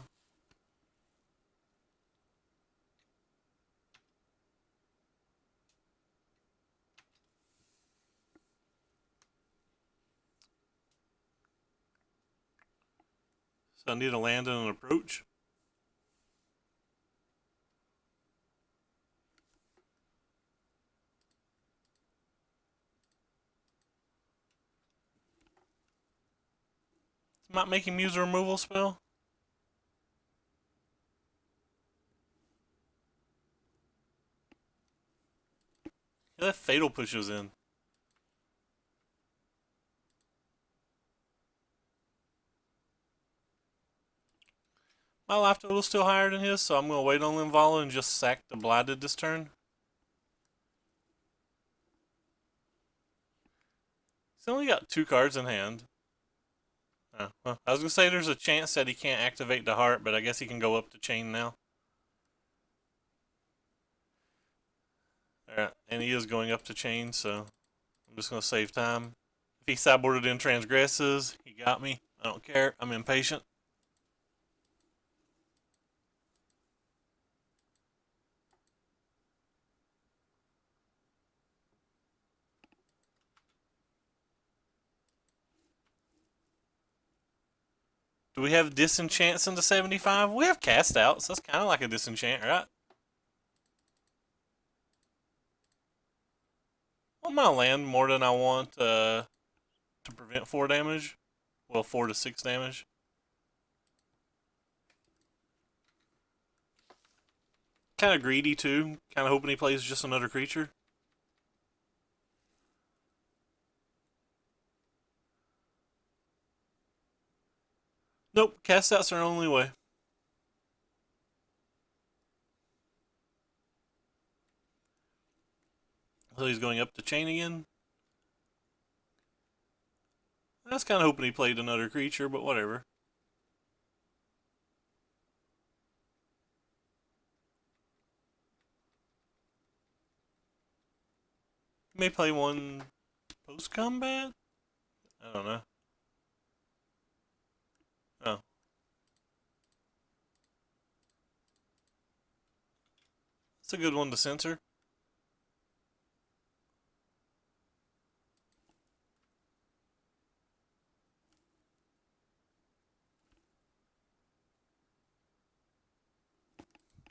So I need a land and an approach. Might make him use a removal spell. Yeah, that Fatal pushes in. My life total's still higher than his, so I'm going to wait on Linvala and just sack the Blighted this turn. He's only got 2 cards in hand. Well, I was going to say there's a chance that he can't activate the Heart, but I guess he can go up the chain now. Alright, and he is going up the chain, so I'm just going to save time. If he sideboarded in Transgresses, he got me. I don't care. I'm impatient. Do we have Disenchants into 75? We have Cast Outs. That's kind of like a Disenchant, right? I want my land more than I want to prevent 4 damage. Well, 4 to 6 damage. Kind of greedy too. Kind of hoping he plays just another creature. Nope, cast outs are our only way. So he's going up the chain again. I was kind of hoping he played another creature, but whatever. He may play one post combat? I don't know. Oh. That's a good one to censor.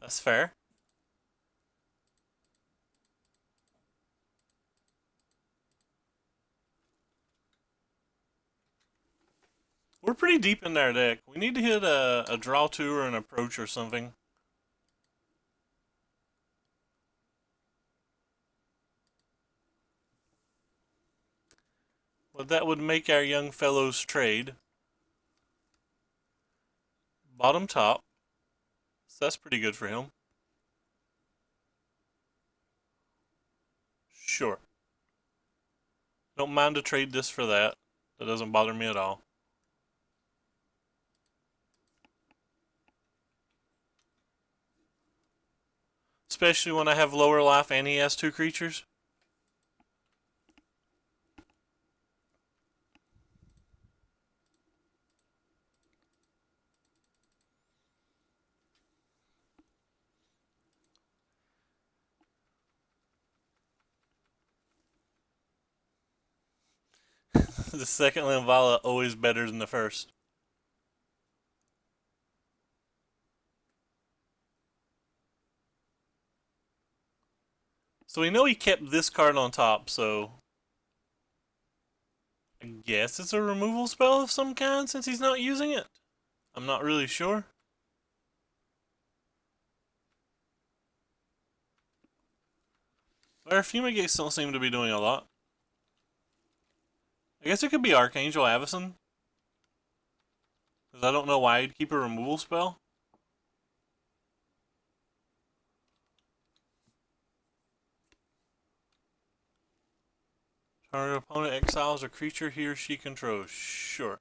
That's fair. We're pretty deep in our deck. We need to hit a draw 2 or an approach or something. But that would make our young fellows trade. Bottom top. So that's pretty good for him. Sure. Don't mind to trade this for that. That doesn't bother me at all. Especially when I have lower life and he has 2 creatures. The second Linvala always better than the first. So we know he kept this card on top, so I guess it's a removal spell of some kind since he's not using it. I'm not really sure. Our Fumigates don't seem to be doing a lot. I guess it could be Archangel Avacyn. Because I don't know why he'd keep a removal spell. Target opponent exiles a creature he or she controls. Sure.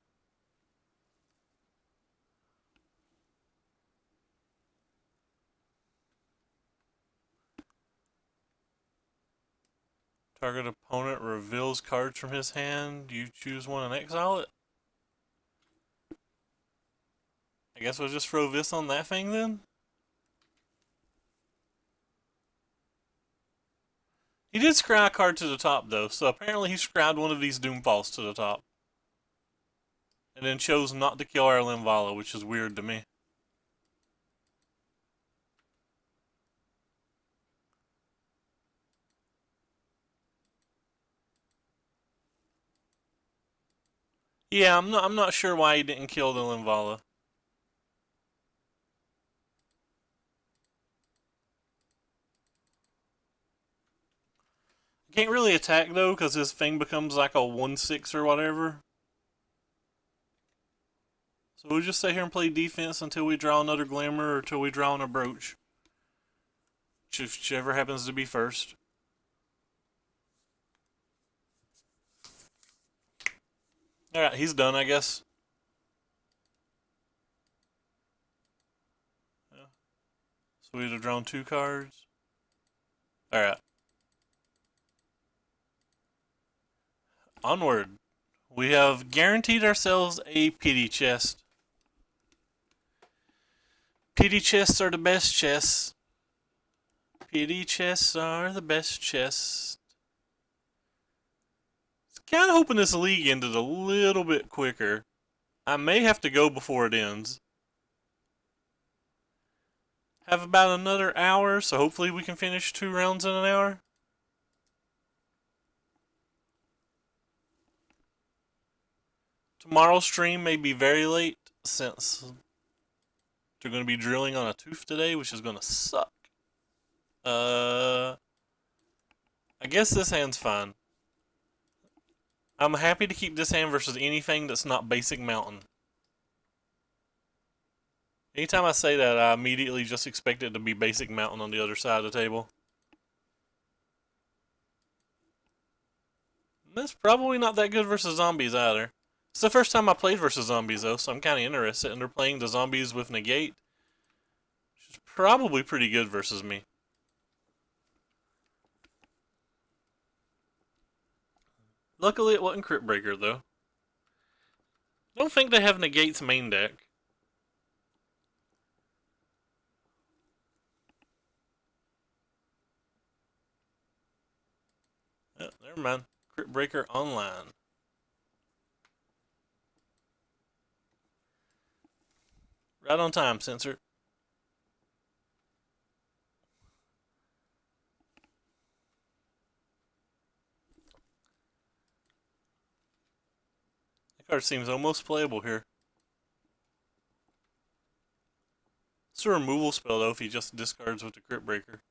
Target opponent reveals cards from his hand. You choose one and exile it. I guess we'll just throw this on that thing then. He did scry a card to the top though, so apparently he scryed one of these Doomfalls to the top. And then chose not to kill our Linvala, which is weird to me. Yeah, I'm not sure why he didn't kill the Linvala. Can't really attack though, because his thing becomes like a 1/6 or whatever. So we'll just sit here and play defense until we draw another Glimmer or until we draw on a Brooch. Whichever happens to be first. Alright, he's done, I guess. Yeah. So we'd have drawn 2 cards. Alright. Onward. We have guaranteed ourselves a pity chest. Pity chests are the best chests. Pity chests are the best chests. Kind of hoping this league ended a little bit quicker. I may have to go before it ends. Have about another hour, so hopefully we can finish 2 rounds in an hour. Tomorrow's stream may be very late since they're going to be drilling on a tooth today, which is going to suck. I guess this hand's fine. I'm happy to keep this hand versus anything that's not basic mountain. Anytime I say that, I immediately just expect it to be basic mountain on the other side of the table. That's probably not that good versus zombies either. It's the first time I played versus zombies though, so I'm kind of interested. And they're playing the zombies with negate, which is probably pretty good versus me. Luckily it wasn't Crypt Breaker though. Don't think they have negates main deck. Never mind. Crypt Breaker Online. Right on time, Sensor. That card seems almost playable here. It's a removal spell, though, if he just discards with the Crypt Breaker.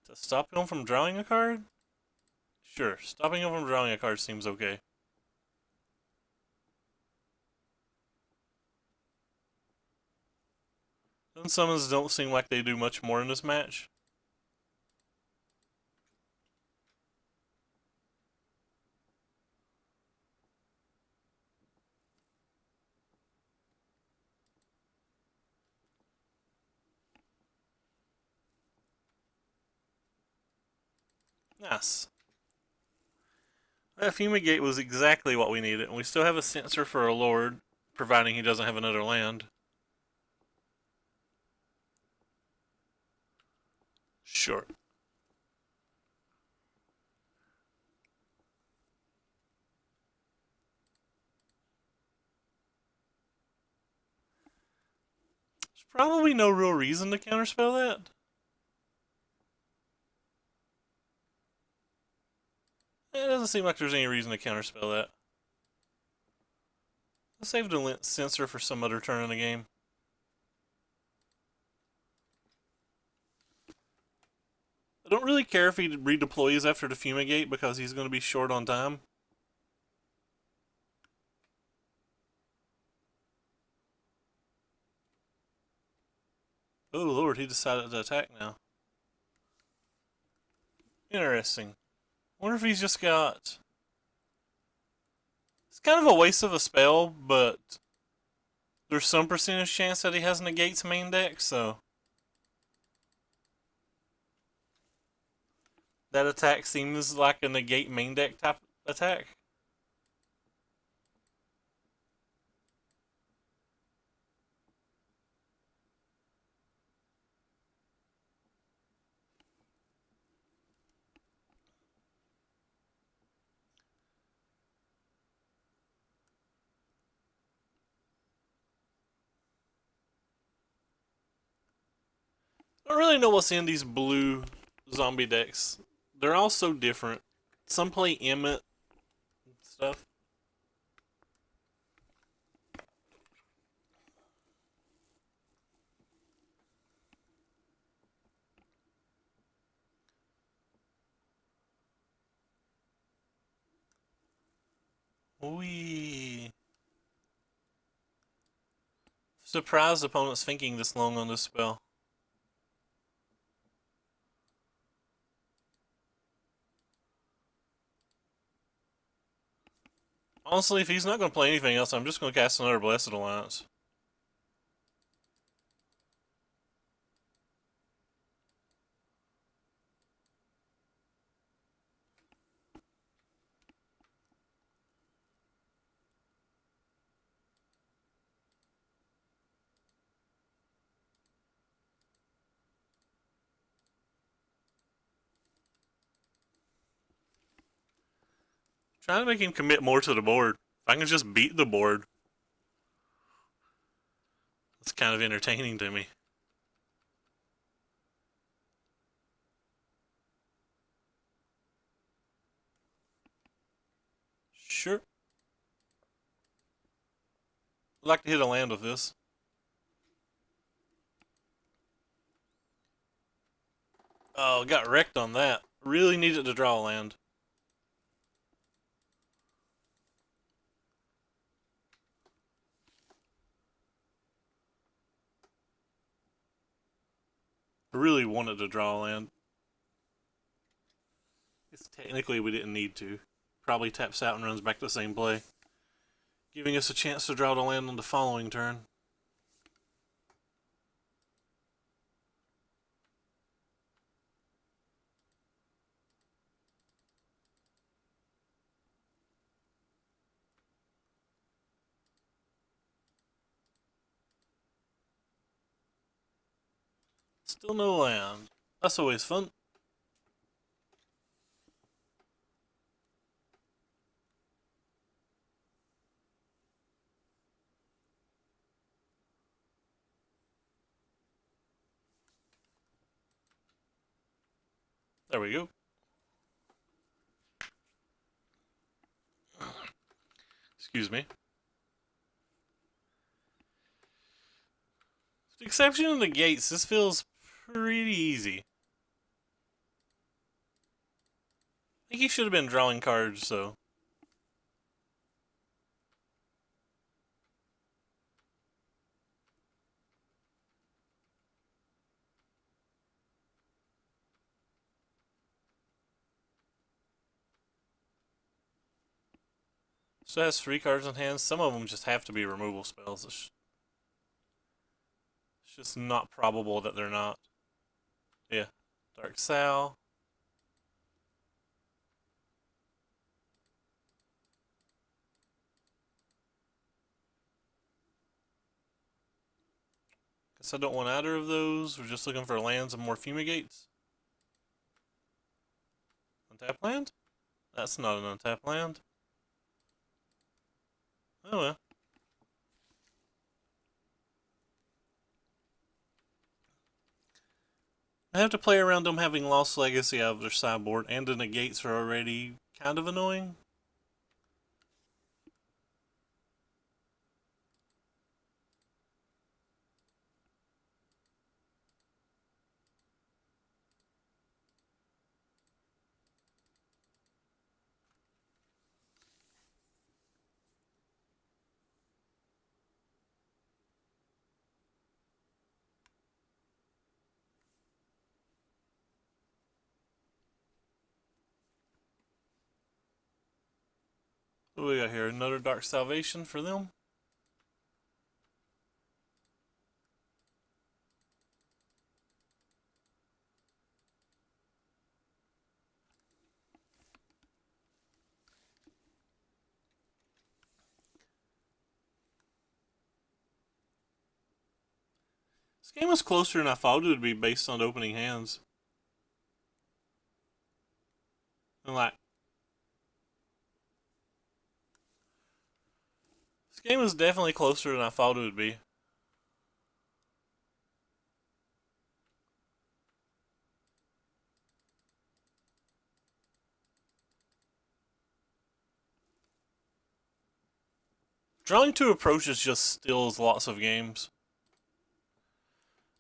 To stop him from drawing a card? Sure, stopping him from drawing a card seems okay. Then summons don't seem like they do much more in this match. Nice. That Fumigate was exactly what we needed, and we still have a Censor for a Lord, providing he doesn't have another land. Sure. There's probably no real reason to counterspell that. It doesn't seem like there's any reason to counterspell that. Let's save the Censor for some other turn in the game. I don't really care if he redeploys after the Fumigate because he's going to be short on time. Oh lord, he decided to attack now. Interesting. Wonder if he's just got... It's kind of a waste of a spell, but there's some percentage chance that he has Negate's main deck, so... That attack seems like a Negate main deck type attack. I don't really know what's in these blue zombie decks. They're all so different. Some play Emmet and stuff. Wee. Surprised opponents thinking this long on this spell. Honestly, if he's not going to play anything else, I'm just going to cast another Blessed Alliance. Trying to make him commit more to the board. If I can just beat the board, it's kind of entertaining to me. Sure. I'd like to hit a land with this. Oh, got wrecked on that. Really needed to draw a land. Really wanted to draw a land. Guess technically we didn't need to. Probably taps out and runs back to the same play, giving us a chance to draw the land on the following turn. Still no land. That's always fun. There we go. Excuse me. With the exception of the gates, this feels pretty easy. I think he should have been drawing cards, so. So it has 3 cards in hand. Some of them just have to be removal spells. It's just not probable that they're not. Yeah. Dark Sal. Guess I don't want either of those. We're just looking for lands and more fumigates. Untap land? That's not an untap land. Oh well. I have to play around them having Lost Legacy out of their sideboard, and the negates are already kind of annoying. What do we got here? Another Dark Salvation for them? This game was closer than I thought it would be based on opening hands. And like, this game is definitely closer than I thought it would be. Drawing 2 approaches just steals lots of games.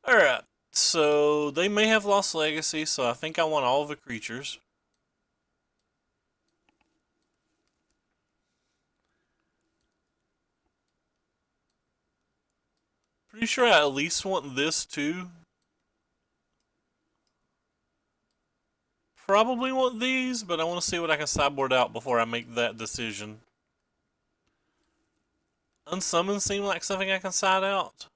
Alright, so they may have Lost Legacy, so I think I want all of the creatures. Pretty sure I at least want this too. Probably want these, but I want to see what I can sideboard out before I make that decision. Unsummon seem like something I can side out.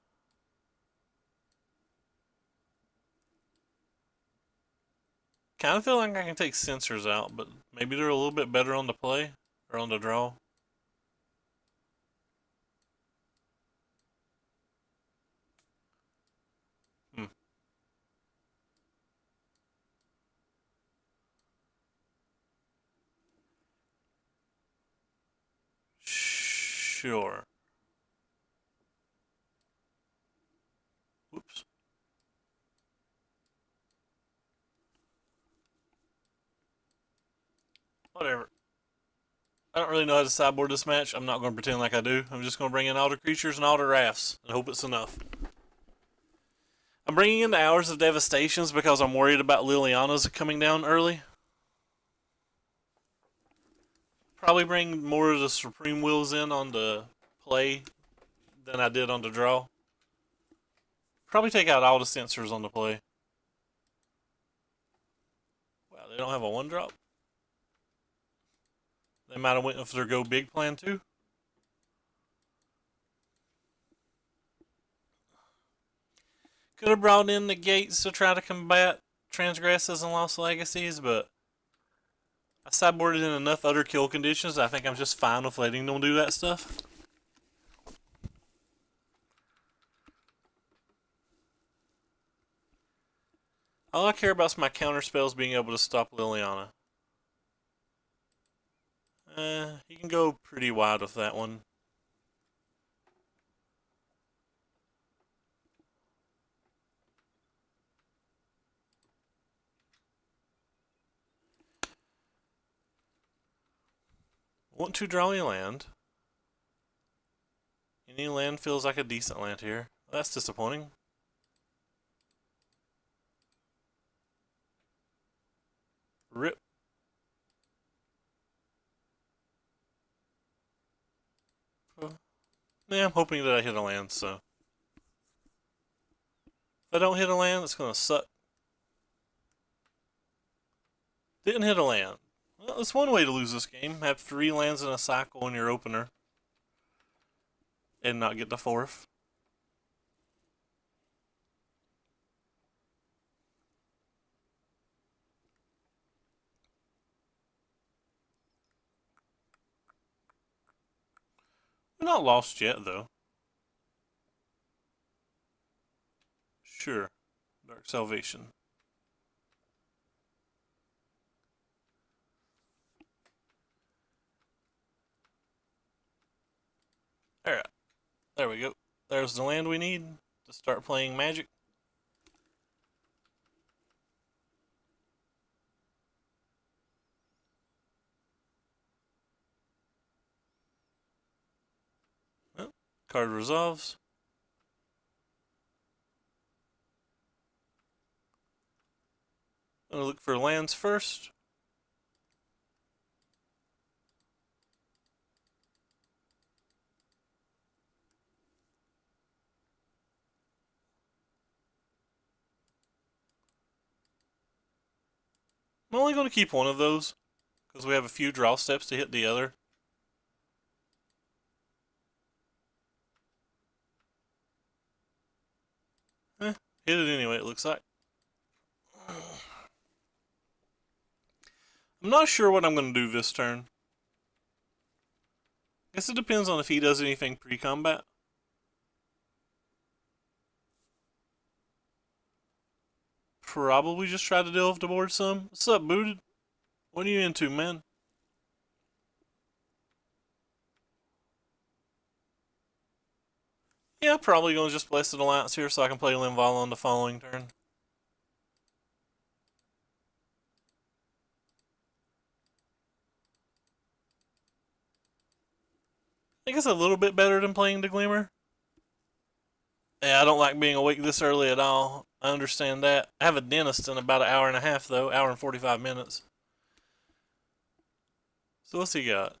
Kind of feel like I can take Censors out, but maybe they're a little bit better on the play or on the draw. Sure. Whoops. Whatever. I don't really know how to sideboard this match. I'm not going to pretend like I do. I'm just going to bring in all the creatures and all the rafts and hope it's enough. I'm bringing in the Hours of Devastations because I'm worried about Liliana's coming down early. Probably bring more of the Supreme Wills in on the play than I did on the draw. Probably take out all the Censors on the play. Wow, they don't have a 1-drop? They might have went with their go big plan too. Could have brought in the gates to try to combat transgresses and Lost Legacies, but I sideboarded in enough other kill conditions. I think I'm just fine with letting them do that stuff. All I care about is my counter spells being able to stop Liliana. He can go pretty wide with that one. Want to draw a land. Any land feels like a decent land here. That's disappointing. Rip. Yeah, I'm hoping that I hit a land, so. If I don't hit a land, it's gonna suck. Didn't hit a land. Well, that's one way to lose this game. Have 3 lands in a cycle in your opener. And not get the 4th. We're not lost yet, though. Sure. Dark Salvation. Alright. There we go. There's the land we need to start playing Magic. Oh, card resolves. I'm gonna look for lands first. I'm only going to keep one of those because we have a few draw steps to hit the other. Hit it anyway, it looks like. I'm not sure what I'm going to do this turn. Guess it depends on if he does anything pre-combat. Probably just try to delve the board some. What's up, Booted? What are you into, man? Yeah, probably going to just Blessed Alliance here so I can play Linvala on the following turn. I think it's a little bit better than playing the Glimmer. Yeah, I don't like being awake this early at all. I understand that. I have a dentist in about an hour and a half, though. Hour and 45 minutes. So what's he got?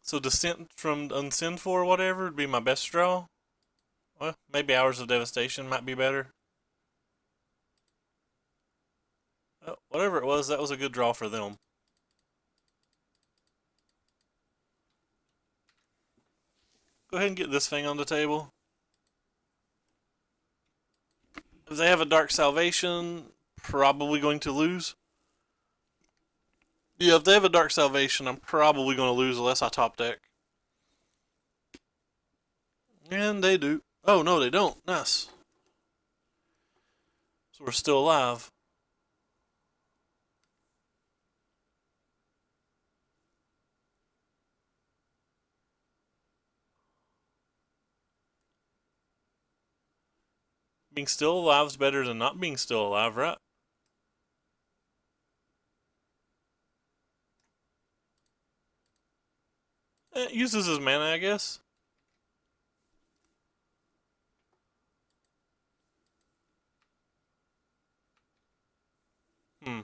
So Descent from Unsend for or whatever would be my best draw. Well, maybe Hours of Devastation might be better. Well, whatever it was, that was a good draw for them. Go ahead and get this thing on the table. If they have a Dark Salvation, probably going to lose. Yeah, if they have a Dark Salvation, I'm probably going to lose unless I top deck. And they do. Oh, no, they don't. Nice. So we're still alive. Being still alive is better than not being still alive, right? It uses his mana, I guess. Can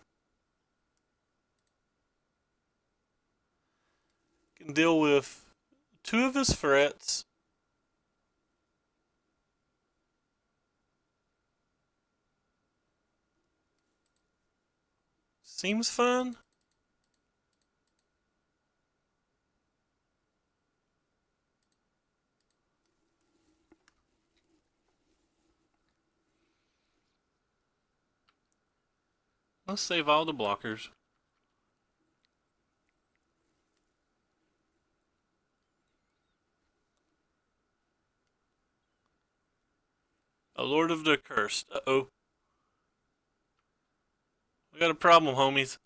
deal with 2 of his threats. Seems fun. Let's save all the blockers. A Lord of the Cursed. Uh-oh. We got a problem, homies.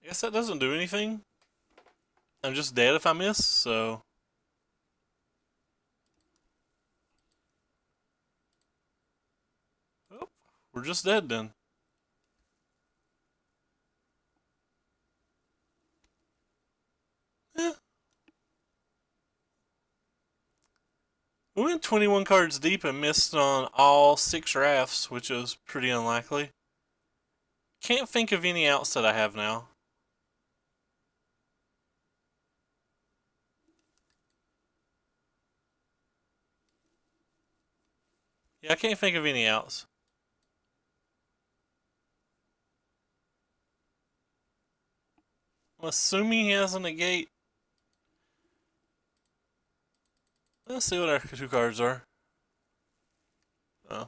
I guess that doesn't do anything. I'm just dead if I miss, so... Oh, we're just dead then. Eh. We went 21 cards deep and missed on all 6 rafts, which is pretty unlikely. Can't think of any outs that I have now. Yeah, I can't think of any outs. I'm assuming he has a negate. Let's see what our 2 cards are. Oh.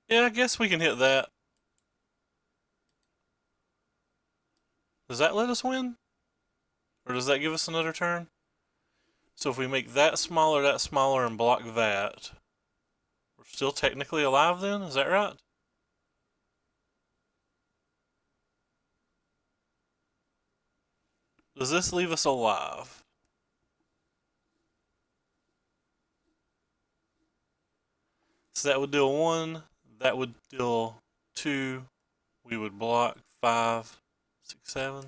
Yeah, I guess we can hit that. Does that let us win? Or does that give us another turn? So if we make that smaller, and block that, we're still technically alive then? Is that right? Does this leave us alive? So that would deal 1, that would deal 2, we would block 5, 6, 7.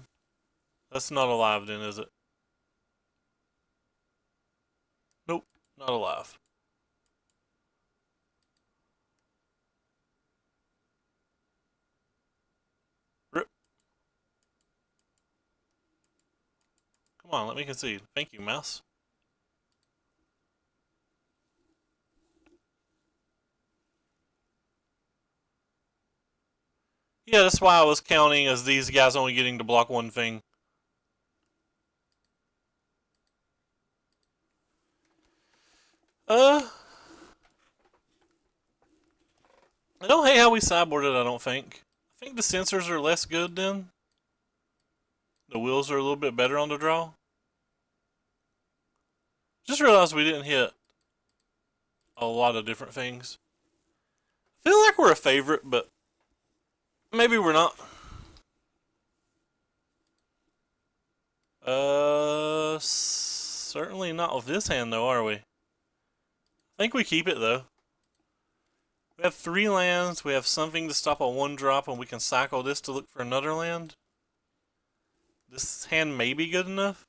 That's not alive then, is it? Nope, not alive. Rip. Come on, let me concede. Thank you, mouse. Yeah, that's why I was counting as these guys only getting to block 1 thing. I don't hate how we sideboarded, I don't think. I think the sensors are less good then. The wheels are a little bit better on the draw. Just realized we didn't hit a lot of different things. I feel like we're a favorite, but maybe we're not. Certainly not with this hand though, are we? I think we keep it though. We have 3 lands, we have something to stop a 1-drop, and we can cycle this to look for another land. This hand may be good enough.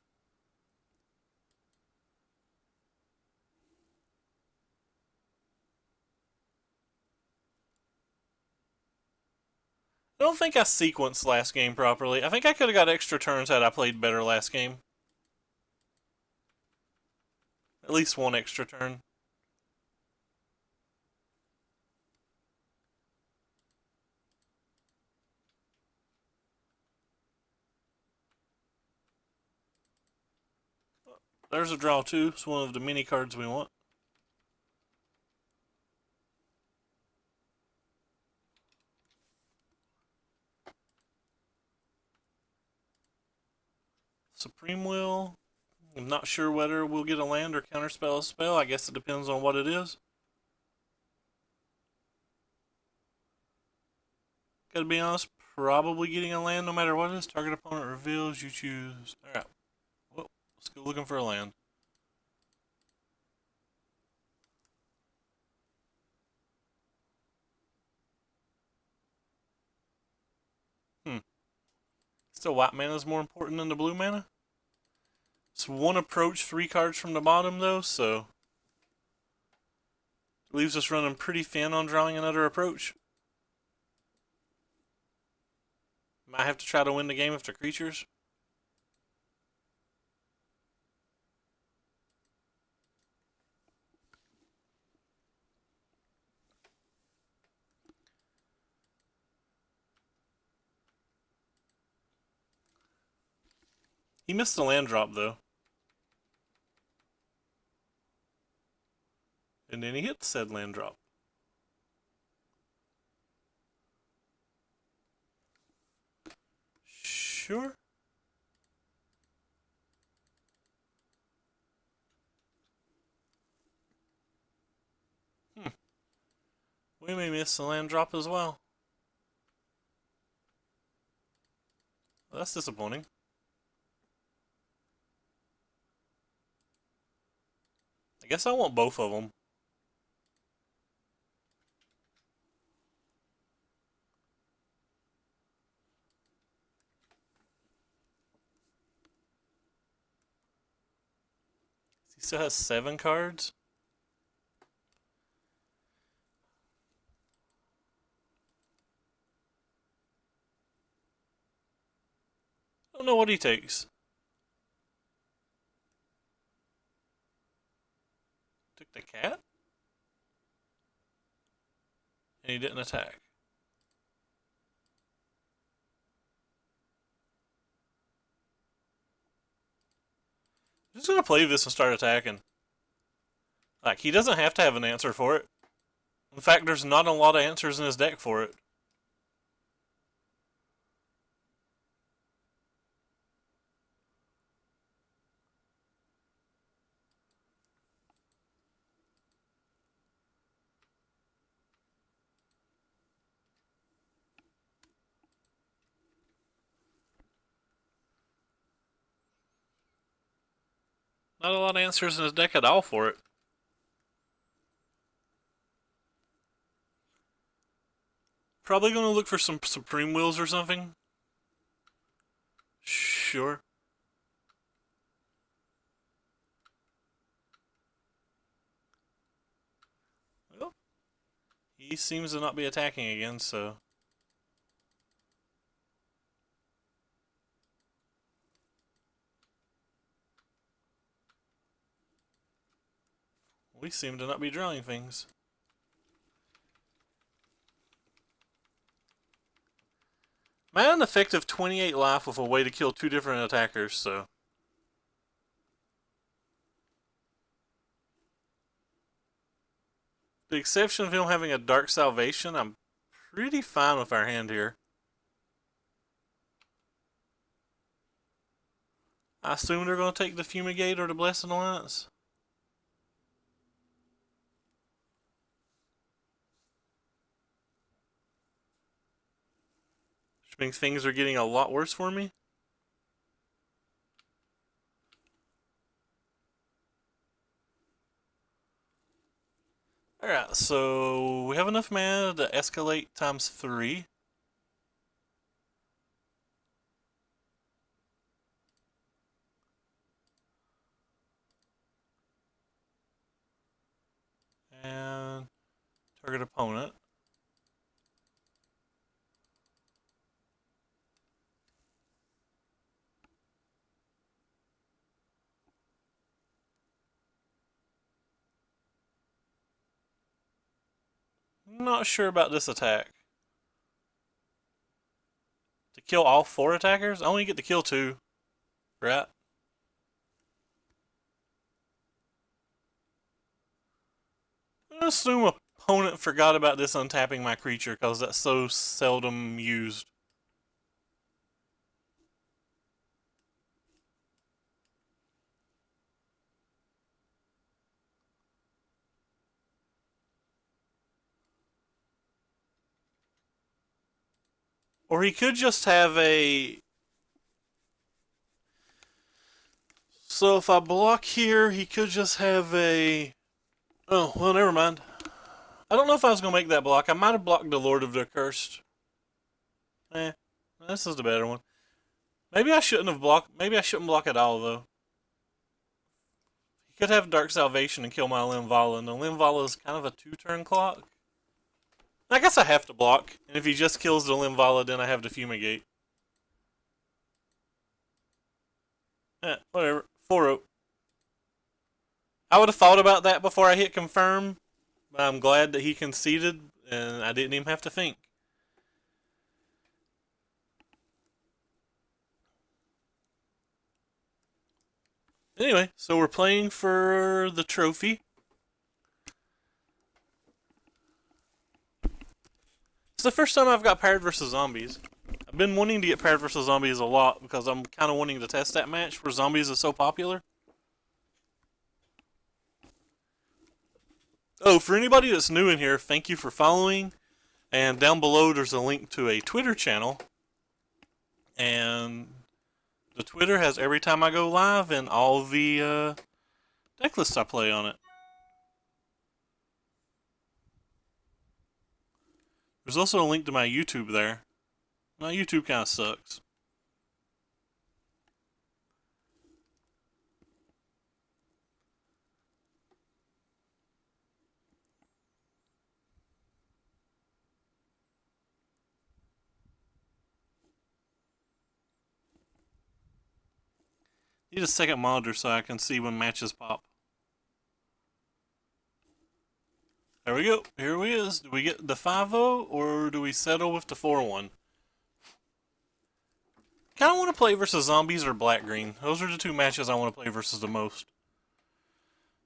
I don't think I sequenced last game properly. I think I could have got extra turns had I played better last game. At least 1 extra turn. There's a draw too. It's one of the mini cards we want. Supreme Will. I'm not sure whether we'll get a land or counterspell a spell. I guess it depends on what it is. Gotta be honest, probably getting a land no matter what it is. Target opponent reveals, you choose. Alright. Well, let's go looking for a land. Still, white mana is more important than the blue mana. It's 1 approach, 3 cards from the bottom though, so it leaves us running pretty thin on drawing another approach. Might have to try to win the game if they're creatures. He missed the land drop, though. And then he hit said land drop. Sure. We may miss the land drop as well. Well, that's disappointing. I guess I want both of them. He still has 7 cards. I don't know what he takes. Took the cat? And he didn't attack. I'm just gonna play this and start attacking. Like, he doesn't have to have an answer for it. In fact, there's not a lot of answers in his deck for it. Not a lot of answers in his deck at all for it. Probably gonna look for some Supreme Wills or something. Sure. Well, he seems to not be attacking again, so. We seem to not be drawing things. Man, an effective 28 life with a way to kill 2 different attackers, so. The exception of him having a Dark Salvation, I'm pretty fine with our hand here. I assume they're going to take the Fumigate or the Blessed Alliance. Which means things are getting a lot worse for me. Alright, so we have enough mana to escalate times 3. And target opponent. Not sure about this attack. To kill all 4 attackers? I only get to kill 2. Right? I'm gonna assume opponent forgot about this untapping my creature because that's so seldom used. Or he could just have a... So if I block here, he could just have a... Oh, well, never mind. I don't know if I was going to make that block. I might have blocked the Lord of the Accursed. This is the better one. Maybe I shouldn't have blocked... Maybe I shouldn't block at all, though. He could have Dark Salvation and kill my Linvala, and the Linvala is kind of a 2-turn clock. I guess I have to block, and if he just kills the Linvala, then I have to Fumigate. Whatever. 4-0. I would have thought about that before I hit confirm, but I'm glad that he conceded, and I didn't even have to think. Anyway, so we're playing for the trophy. It's the first time I've got paired versus zombies. I've been wanting to get paired versus zombies a lot because I'm kind of wanting to test that match where zombies is so popular. Oh, for anybody that's new in here, thank you for following. And down below there's a link to a Twitter channel. And the Twitter has every time I go live and all the deck lists I play on it. There's also a link to my YouTube there. My YouTube kind of sucks. Need a second monitor so I can see when matches pop. There we go. Here we is. Do we get the 5-0 or do we settle with the 4-1? Kind of want to play versus zombies or black-green. Those are the two matches I want to play versus the most.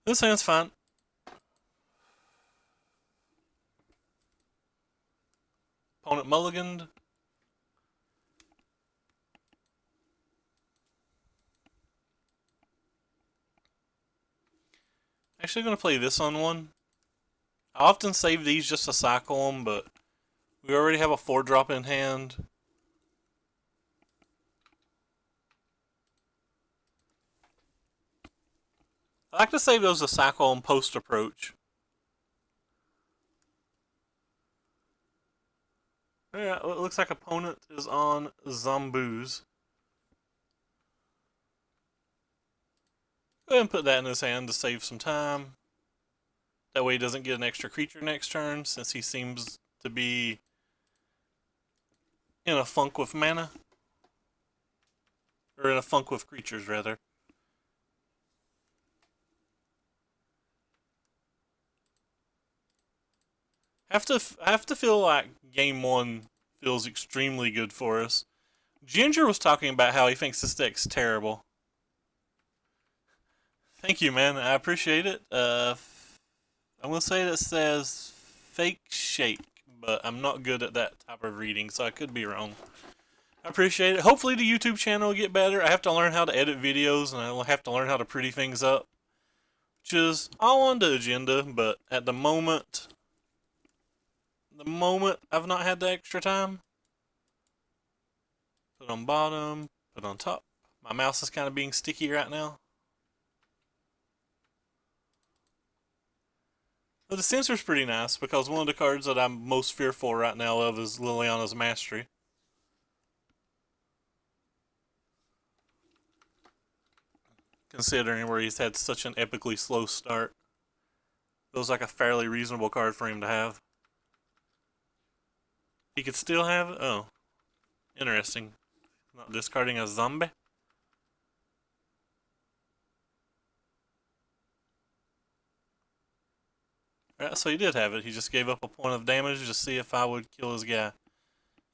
This hand's fine. Opponent mulliganed. Actually going to play this on one. I often save these just to cycle them, but we already have a 4-drop in hand. I like to save those to cycle and post approach. Yeah, it looks like opponent is on Zomboos. Go ahead and put that in his hand to save some time. That way he doesn't get an extra creature next turn, since he seems to be in a funk with mana. Or in a funk with creatures, rather. I have to feel like game one feels extremely good for us. Ginger was talking about how he thinks this deck's terrible. Thank you, man. I appreciate it. I'm gonna say that says fake shake, but I'm not good at that type of reading, so I could be wrong. I appreciate it. Hopefully the YouTube channel will get better. I have to learn how to edit videos, and I have to learn how to pretty things up, which is all on the agenda. But at the moment I've not had the extra time. Put on bottom, put on top. My mouse is kind of being sticky right now. But the sensor's pretty nice because one of the cards that I'm most fearful right now of is Liliana's Mastery. Considering where he's had such an epically slow start. Feels like a fairly reasonable card for him to have. He could still have it? Oh. Interesting. Not discarding a zombie. Alright, so he did have it. He just gave up a point of damage to see if I would kill his guy.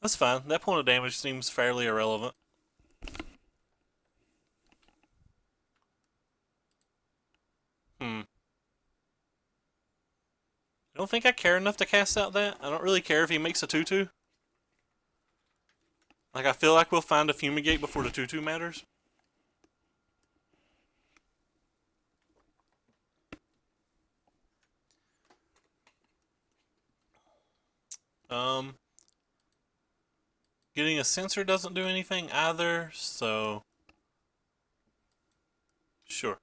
That's fine. That point of damage seems fairly irrelevant. I don't think I care enough to cast out that. I don't really care if he makes a 2-2. Like, I feel like we'll find a Fumigate before the 2-2 matters. Getting a sensor doesn't do anything either, so sure.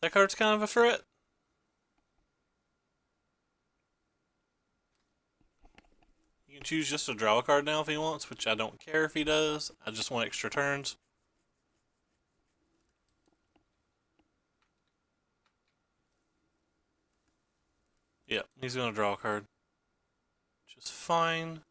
That card's kind of a threat. You can choose just to draw a card now if he wants, which I don't care if he does. I just want extra turns. Yep, he's gonna draw a card. Which is fine.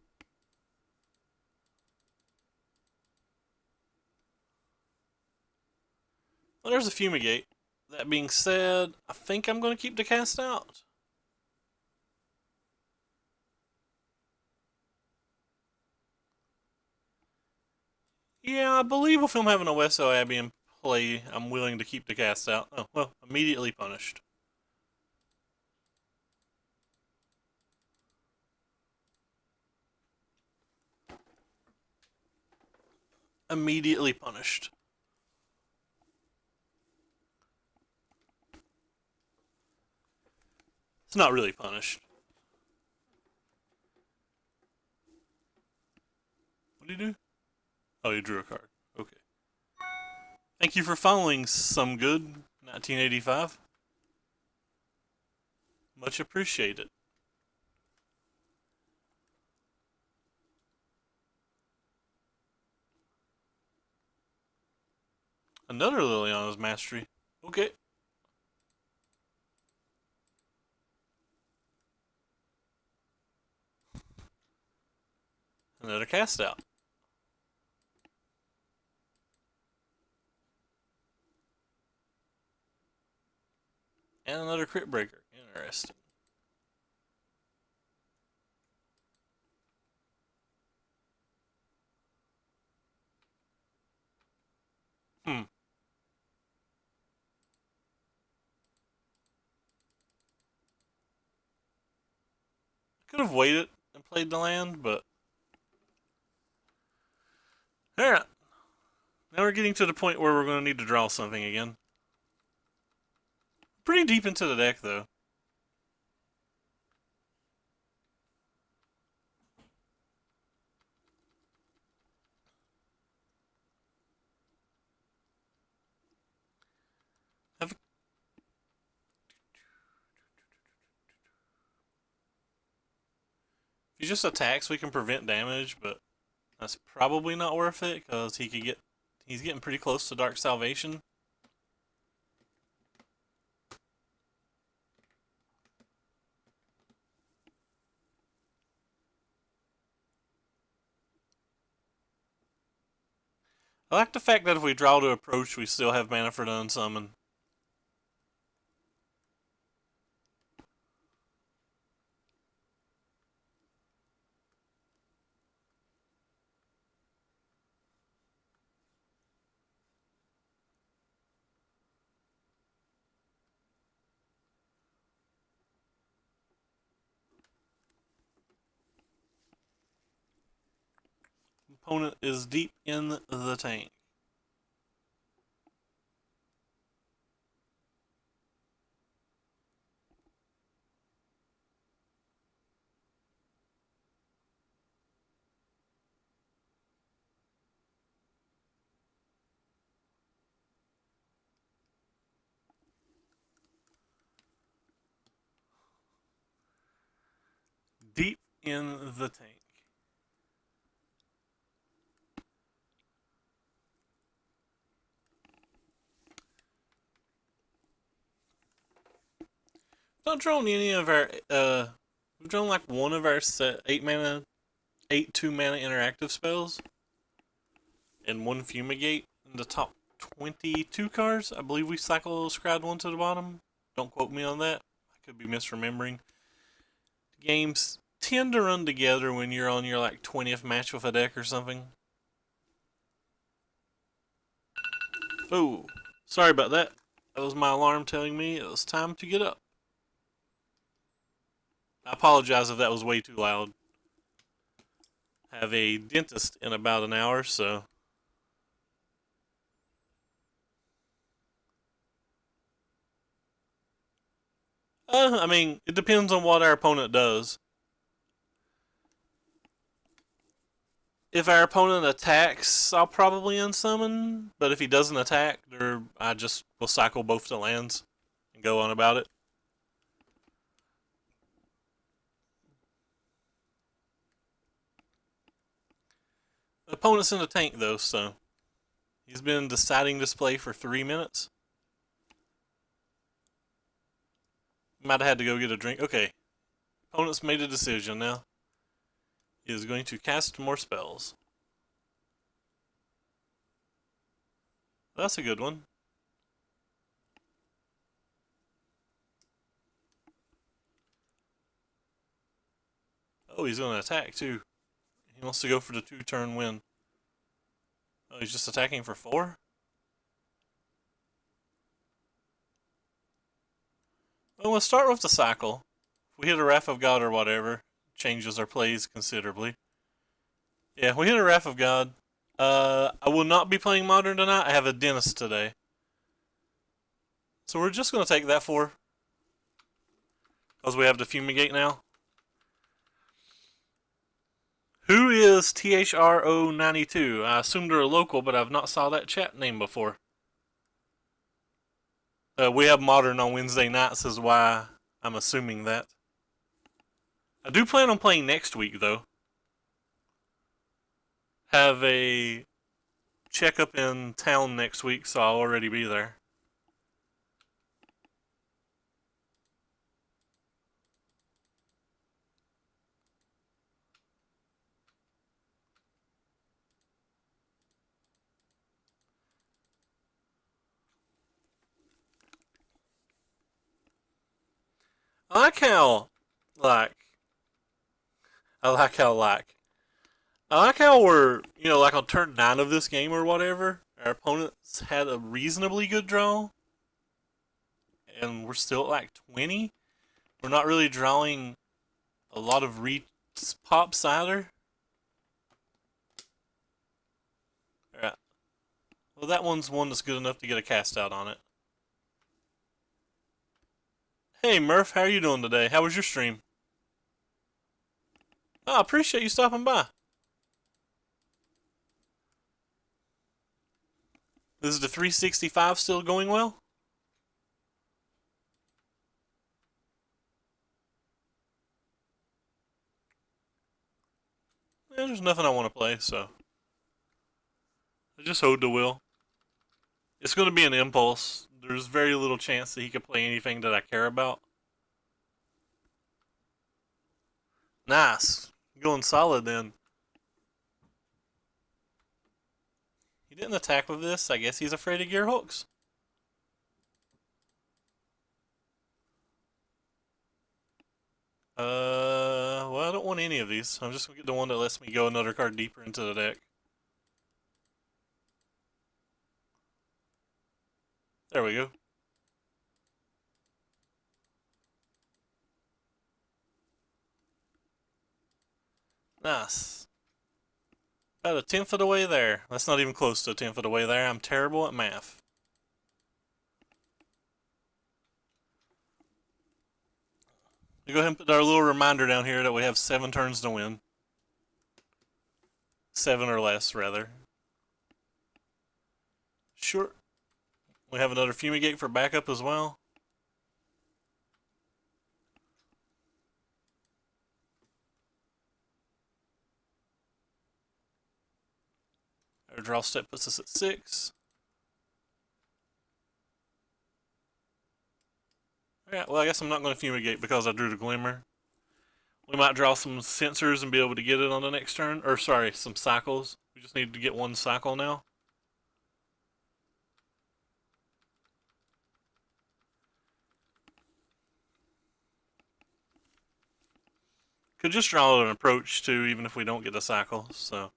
Well, there's a Fumigate. That being said, I think I'm gonna keep the cast out. Yeah, I believe if I'm having a Westo Abbey in play, I'm willing to keep the cast out. Oh, well, immediately punished. Immediately punished. It's not really punished. What did he do? Oh, he drew a card. Okay. Thank you for following Some Good 1985. Much appreciated. Another Liliana's Mastery. Okay. Another cast out. And another Crit Breaker. Interesting. Hmm. Could have waited and played the land, but. Alright. Now we're getting to the point where we're going to need to draw something again. Pretty deep into the deck, though. Have if he just attacks, we can prevent damage, but that's probably not worth it because he's getting pretty close to Dark Salvation. I like the fact that if we draw to approach, we still have mana for the unsummon. Opponent is deep in the tank. Deep in the tank. Not drawn any of our we've drawn like one of our set 8 2 mana interactive spells and one fumigate in the top 22 cards. I believe we cycle scribed one to the bottom. Don't quote me on that. I could be misremembering. Games tend to run together when you're on your like 20th match with a deck or something. Oh, sorry about that. That was my alarm telling me it was time to get up. I apologize if that was way too loud. I have a dentist in about an hour, so. I mean, it depends on what our opponent does. If our opponent attacks, I'll probably unsummon. But if he doesn't attack, I just will cycle both the lands and go on about it. The opponent's in the tank though, so he's been deciding this play for 3 minutes. Might have had to go get a drink. Okay. Opponent's made a decision now. He is going to cast more spells. That's a good one. Oh, he's going to attack too. He wants to go for the 2-turn win. Oh, he's just attacking for 4? Well, we'll start with the cycle. If we hit a Wrath of God or whatever, changes our plays considerably. Yeah, we hit a Wrath of God. I will not be playing Modern tonight. I have a dentist today. So we're just going to take that 4. Because we have the Fumigate now. Who is THRO92? I assume they're a local, but I've not saw that chat name before. We have Modern on Wednesday nights is why I'm assuming that. I do plan on playing next week, though. Have a checkup in town next week, so I'll already be there. I like how, like, I like how, like, I like how we're, like on turn 9 of this game or whatever, our opponents had a reasonably good draw, and we're still at like 20. We're not really drawing a lot of pops either. Alright. Well, that one's one that's good enough to get a cast out on it. Hey Murph, how are you doing today? How was your stream? Oh, I appreciate you stopping by. Is the 365 still going well? Yeah, there's nothing I want to play, so I just hold the will. It's going to be an impulse. There's very little chance that he could play anything that I care about. Nice. Going solid then. He didn't attack with this. I guess he's afraid of gear hooks. Well, I don't want any of these. I'm just going to get the one that lets me go another card deeper into the deck. There we go. Nice. About a 10th of the way there. That's not even close to a 10th of the way there. I'm terrible at math. We go ahead and put our little reminder down here that we have 7 turns to win. 7 or less, rather. Sure. We have another Fumigate for backup as well. Our draw step puts us at 6. Alright, well I guess I'm not going to Fumigate because I drew the Glimmer. We might draw some sensors and be able to get it on the next turn. Or sorry, some cycles. We just need to get one cycle now. Could just draw an approach too, even if we don't get a cycle. So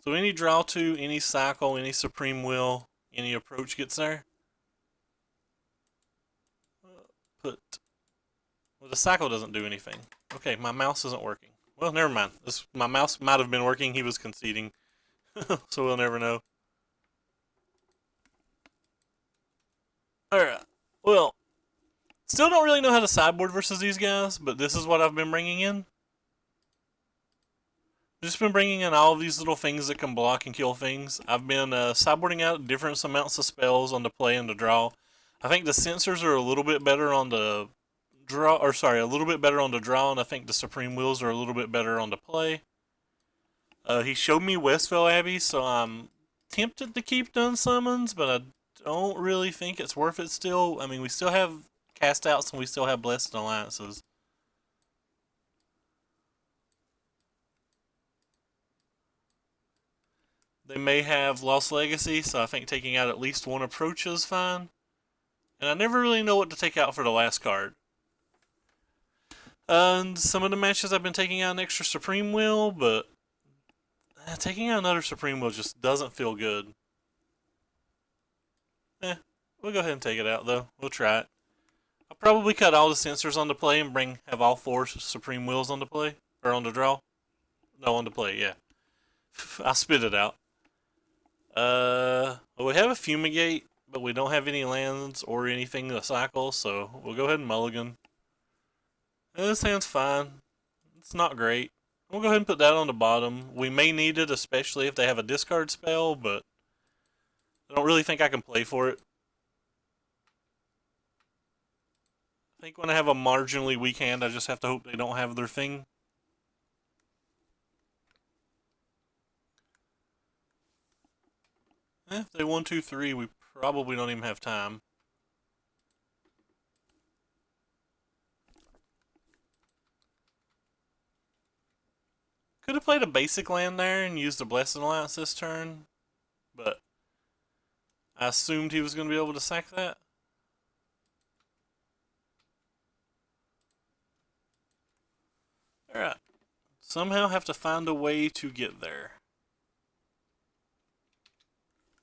any draw 2, any cycle, any Supreme Will, any approach gets there. Well, the cycle doesn't do anything. Okay, my mouse isn't working. Well, never mind. My mouse might have been working. He was conceding. So we'll never know. Alright. Well, still don't really know how to sideboard versus these guys, but this is what I've been bringing in. Just been bringing in all of these little things that can block and kill things. I've been sideboarding out different amounts of spells on the play and the draw. I think the sensors are a little bit better on the draw, or sorry, a little bit better on the draw, and I think the Supreme Wills are a little bit better on the play. He showed me Westvale Abbey, so I'm tempted to keep done summons, but I don't really think it's worth it still. I mean, we still have cast outs and we still have blessed alliances. They may have Lost Legacy, so I think taking out at least one approach is fine. And I never really know what to take out for the last card. And some of the matches I've been taking out an extra Supreme Will, but Taking out another Supreme Will just doesn't feel good. We'll go ahead and take it out, though. We'll try it. I'll probably cut all the sensors onto play and have all 4 Supreme Wills onto play. Or on the draw. No, onto play, yeah. I'll spit it out. Well, we have a Fumigate, but we don't have any lands or anything to cycle, so we'll go ahead and mulligan. And this hand's fine. It's not great. We'll go ahead and put that on the bottom. We may need it, especially if they have a discard spell, but I don't really think I can play for it. I think when I have a marginally weak hand, I just have to hope they don't have their thing. If they 1, 2, 3, we probably don't even have time. Could have played a basic land there and used the Blessed Alliance this turn, but I assumed he was going to be able to sack that. Alright. Somehow have to find a way to get there.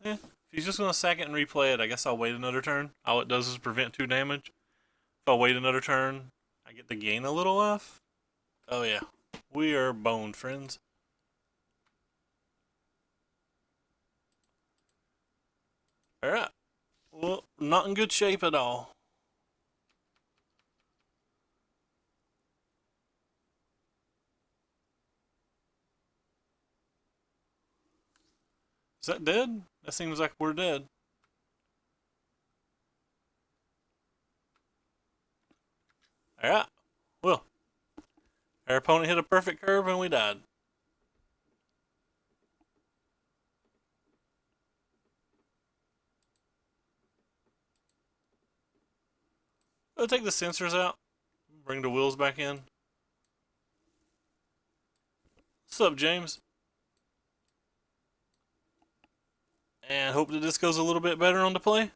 If he's just going to sack it and replay it, I guess I'll wait another turn. All it does is prevent 2 damage. If I wait another turn, I get to gain a little life. Oh yeah. We are boned, friends. Alright. Well, not in good shape at all. Is that dead? That seems like we're dead. Alright. Well, our opponent hit a perfect curve and we died. I'll take the sensors out. Bring the wheels back in. What's up, James? And hope that this goes a little bit better on the play.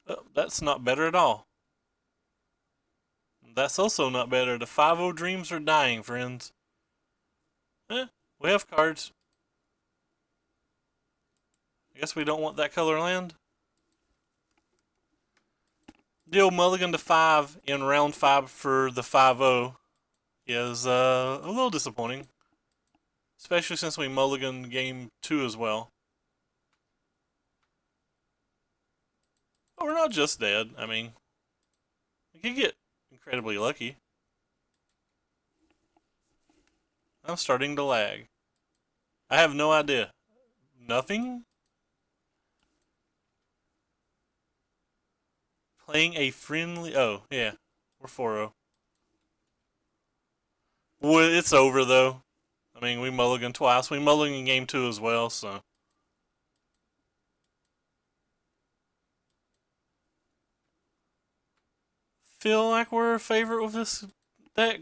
Oh, that's not better at all. That's also not better. The 5-0 dreams are dying, friends. We have cards. I guess we don't want that color land. Deal mulligan to 5 in round 5 for the 5-0 is a little disappointing. Especially since we mulligan game 2 as well. But we're not just dead. I mean, we could get incredibly lucky. I'm starting to lag. I have no idea. Nothing? Playing a friendly... Oh, yeah. We're 4-0. Well, it's over, though. I mean, we mulligan twice. We mulligan game 2 as well, so... Feel like we're a favorite with this deck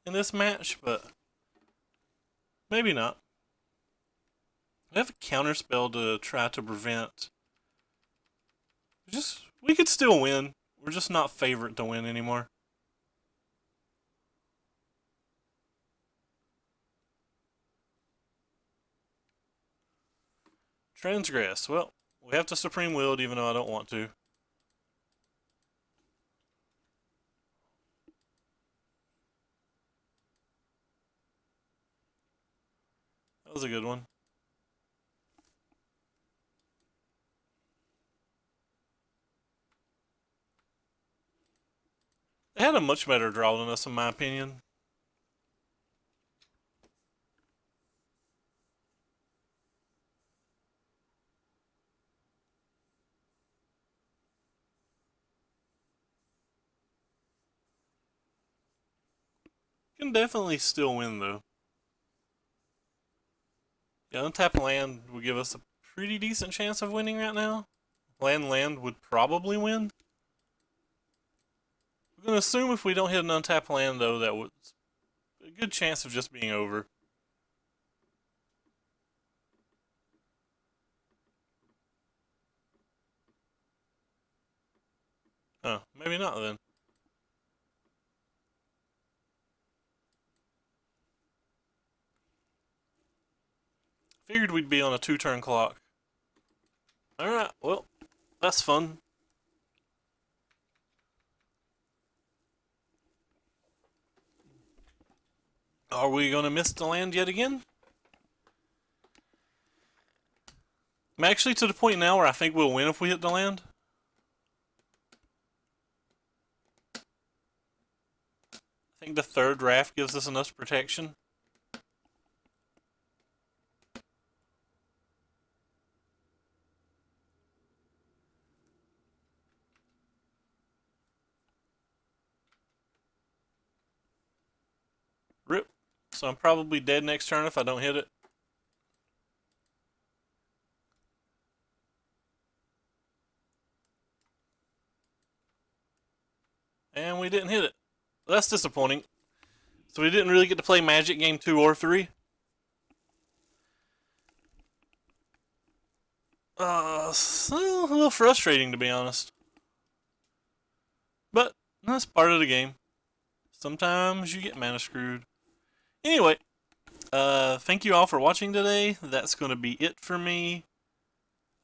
in this match, but... maybe not. We have a counter spell to try to prevent... we could still win. We're just not favorite to win anymore. Transgress. Well, we have to Supreme Willed even though I don't want to. That was a good one. They had a much better draw than us, in my opinion. Can definitely still win, though. Yeah, untap land would give us a pretty decent chance of winning right now. Land would probably win. We're going to assume if we don't hit an untapped land, though, that was a good chance of just being over. Maybe not then. Figured we'd be on a 2-turn clock. Alright, well, that's fun. Are we going to miss the land yet again? I'm actually to the point now where I think we'll win if we hit the land. I think the third raft gives us enough protection. Rip. So I'm probably dead next turn if I don't hit it. And we didn't hit it. That's disappointing. So we didn't really get to play Magic game 2 or 3. So a little frustrating to be honest. But that's part of the game. Sometimes you get mana screwed. Anyway, thank you all for watching today. That's going to be it for me.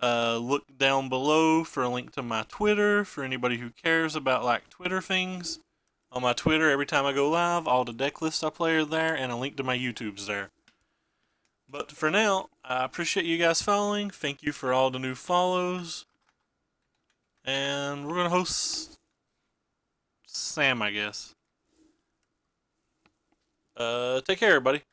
Look down below for a link to my Twitter for anybody who cares about like Twitter things. On my Twitter, every time I go live, all the deck lists I play are there, and a link to my YouTube's there. But for now, I appreciate you guys following. Thank you for all the new follows. And we're going to host Sam, I guess. Take care, everybody.